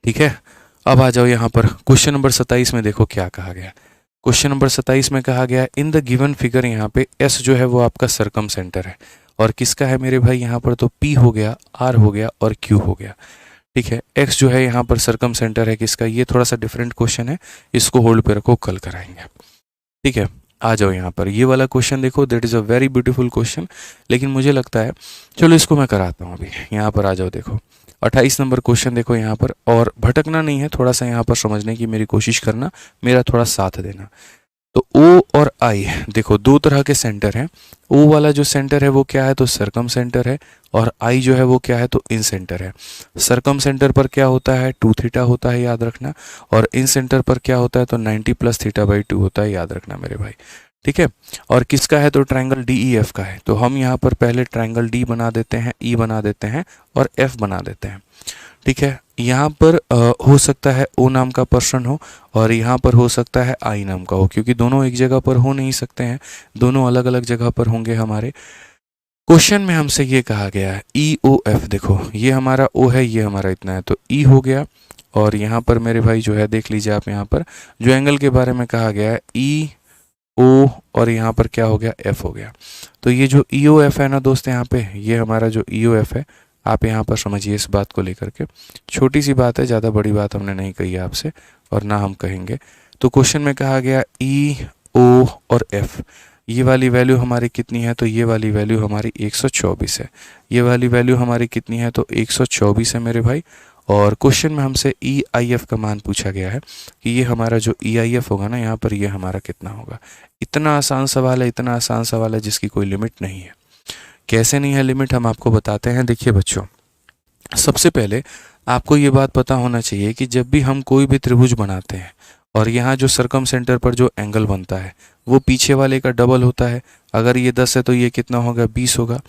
ठीक है, अब आ जाओ यहाँ पर क्वेश्चन नंबर 27 में, देखो क्या कहा गया। क्वेश्चन नंबर 27 में कहा गया इन द गिवन फिगर, यहाँ पे S जो है वो आपका सरकम सेंटर है, और किसका है मेरे भाई, यहाँ पर तो P हो गया, R हो गया और Q हो गया। ठीक है। x जो है यहाँ पर सरकम सेंटर है किसका, ये थोड़ा सा डिफरेंट क्वेश्चन है, इसको होल्ड पे रखो, कल कराएंगे। ठीक है, आ जाओ यहाँ पर, ये वाला क्वेश्चन देखो, that is a very beautiful question, लेकिन मुझे लगता है चलो इसको मैं कराता हूँ अभी। यहाँ पर आ जाओ, देखो 28 नंबर क्वेश्चन देखो यहाँ पर, और भटकना नहीं है, थोड़ा सा यहाँ पर समझने की मेरी कोशिश करना, मेरा थोड़ा साथ देना। तो O और I देखो दो तरह के सेंटर हैं। O वाला जो सेंटर है वो क्या है, तो सरकम सेंटर है, और I जो है वो क्या है, तो इन सेंटर है। सरकम सेंटर पर क्या होता है, 2 थीटा होता है, याद रखना, और इन सेंटर पर क्या होता है, तो 90 प्लस थीटा बाई 2 होता है, याद रखना मेरे भाई। ठीक है, और किसका है, तो ट्रायंगल DEF का है। तो हम यहाँ पर पहले ट्रायंगल D बना देते हैं, E बना देते हैं, और F बना देते हैं। ठीक है, यहाँ पर हो सकता है O नाम का पर्सन हो, और यहाँ पर हो सकता है I नाम का हो, क्योंकि दोनों एक जगह पर हो नहीं सकते हैं, दोनों अलग अलग जगह पर होंगे। हमारे क्वेश्चन में हमसे ये कहा गया है EOF, देखो ये हमारा O है, ये हमारा इतना है, तो E हो गया, और यहाँ पर मेरे भाई जो है देख लीजिए आप, यहाँ पर जो एंगल के बारे में कहा गया है EO, और यहाँ पर क्या हो गया, F हो गया। तो ये जो EOF है ना दोस्त, यहाँ पे ये हमारा जो EOF है, आप यहाँ पर समझिए इस बात को लेकर के, छोटी सी बात है, ज़्यादा बड़ी बात हमने नहीं कही है आपसे, और ना हम कहेंगे। तो क्वेश्चन में कहा गया EO और F, ये वाली वैल्यू हमारी कितनी है, तो ये वाली वैल्यू हमारी 124 है। ये वाली वैल्यू हमारी कितनी है, तो 124 है मेरे भाई। और क्वेश्चन में हमसे EIF का मान पूछा गया है कि ये हमारा जो EIF होगा ना यहाँ पर, ये हमारा कितना होगा। इतना आसान सवाल है, इतना आसान सवाल है जिसकी कोई लिमिट नहीं है। कैसे नहीं है लिमिट, हम आपको बताते हैं। देखिए बच्चों, सबसे पहले आपको ये बात पता होना चाहिए कि जब भी हम कोई भी त्रिभुज बनाते हैं, और यहाँ जो सरकम सेंटर पर जो एंगल बनता है वो पीछे वाले का डबल होता है। अगर ये 10 है तो ये कितना होगा, 20 होगा।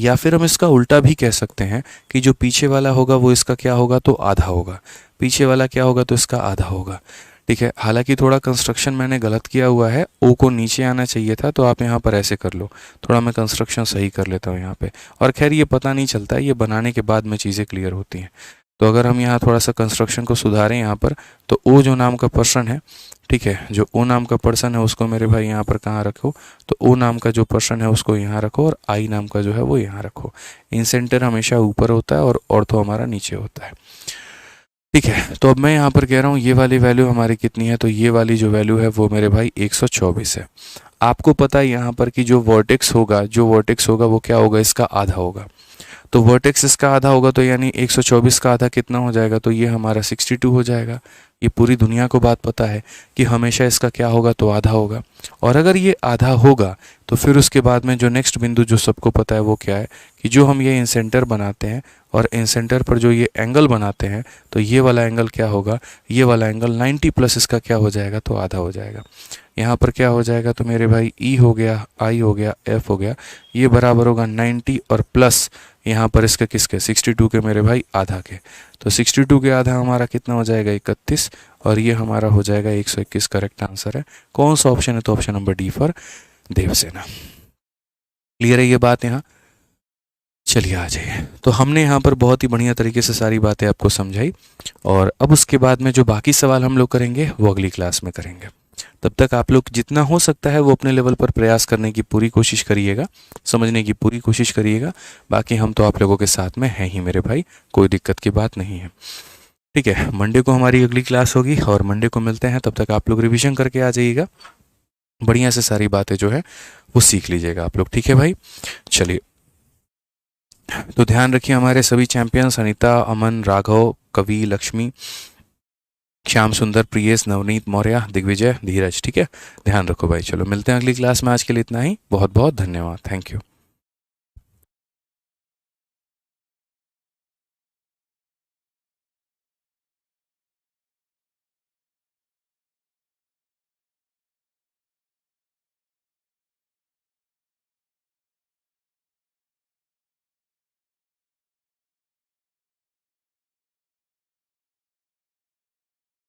या फिर हम इसका उल्टा भी कह सकते हैं कि जो पीछे वाला होगा वो इसका क्या होगा, तो आधा होगा। पीछे वाला क्या होगा, तो इसका आधा होगा। ठीक है, हालांकि थोड़ा कंस्ट्रक्शन मैंने गलत किया हुआ है, ओ को नीचे आना चाहिए था, तो आप यहाँ पर ऐसे कर लो, थोड़ा मैं कंस्ट्रक्शन सही कर लेता हूँ यहाँ पे। और खैर ये पता नहीं चलता है, ये बनाने के बाद में चीज़ें क्लियर होती हैं। तो अगर हम यहाँ थोड़ा सा कंस्ट्रक्शन को सुधारें यहाँ पर, तो ओ जो नाम का पर्सन है, ठीक है, जो ओ नाम का पर्सन है उसको मेरे भाई यहाँ पर कहाँ रखो, तो ओ नाम का जो पर्सन है उसको यहाँ रखो, और आई नाम का जो है वो यहाँ रखो। इन सेंटर हमेशा ऊपर होता है और ऑर्थो हमारा नीचे होता है। ठीक है, तो अब मैं यहाँ पर कह रहा हूँ ये वाली वैल्यू हमारी कितनी है, तो ये वाली जो वैल्यू है वो मेरे भाई 124 है। आपको पता है यहाँ पर कि जो वर्टेक्स होगा, जो वर्टेक्स होगा वो क्या होगा, इसका आधा होगा। तो वर्टेक्स इसका आधा होगा, तो यानी 124 का आधा कितना हो जाएगा, तो ये हमारा 62 हो जाएगा। ये पूरी दुनिया को बात पता है कि हमेशा इसका क्या होगा, तो आधा होगा। और अगर ये आधा होगा तो फिर उसके बाद में जो नेक्स्ट बिंदु जो सबको पता है वो क्या है, कि जो हम ये इंसेंटर बनाते हैं और इंसेंटर पर जो ये एंगल बनाते हैं, तो ये वाला एंगल क्या होगा, ये वाला एंगल 90 प्लस इसका क्या हो जाएगा, तो आधा हो जाएगा। यहाँ पर क्या हो जाएगा, तो मेरे भाई E हो गया, I हो गया, F हो गया, ये बराबर होगा 90 और प्लस यहाँ पर इसके किसके, 62 के मेरे भाई आधा के। तो 62 के आधा हमारा कितना हो जाएगा, 31, और ये हमारा हो जाएगा 121। करेक्ट आंसर है कौन सा ऑप्शन है, तो option number D for Devasena. Clear है ये बात यहाँ। चलिए आ जाइए, तो हमने यहाँ पर बहुत ही बढ़िया तरीके से सारी बातें आपको समझाई, और अब उसके बाद में जो बाकी सवाल हम लोग करेंगे वो अगली क्लास में करेंगे। तब तक आप लोग जितना हो सकता है वो अपने लेवल पर प्रयास करने की पूरी कोशिश करिएगा, समझने की पूरी कोशिश करिएगा। बाकी हम तो आप लोगों के साथ में हैं ही मेरे भाई, कोई दिक्कत की बात नहीं है। ठीक है, मंडे को हमारी अगली क्लास होगी और मंडे को मिलते हैं। तब तक आप लोग रिवीजन करके आ जाइएगा, बढ़िया से सारी बातें जो है वो सीख लीजिएगा आप लोग। ठीक है भाई, चलिए, तो ध्यान रखिए हमारे सभी चैंपियंस, अनीता, अमन, राघव, कवि, लक्ष्मी, श्याम सुंदर, प्रियेश, नवनीत मौर्य, दिग्विजय, धीरज। ठीक है, ध्यान रखो भाई। चलो मिलते हैं अगली क्लास में, आज के लिए इतना ही। बहुत बहुत धन्यवाद, थैंक यू।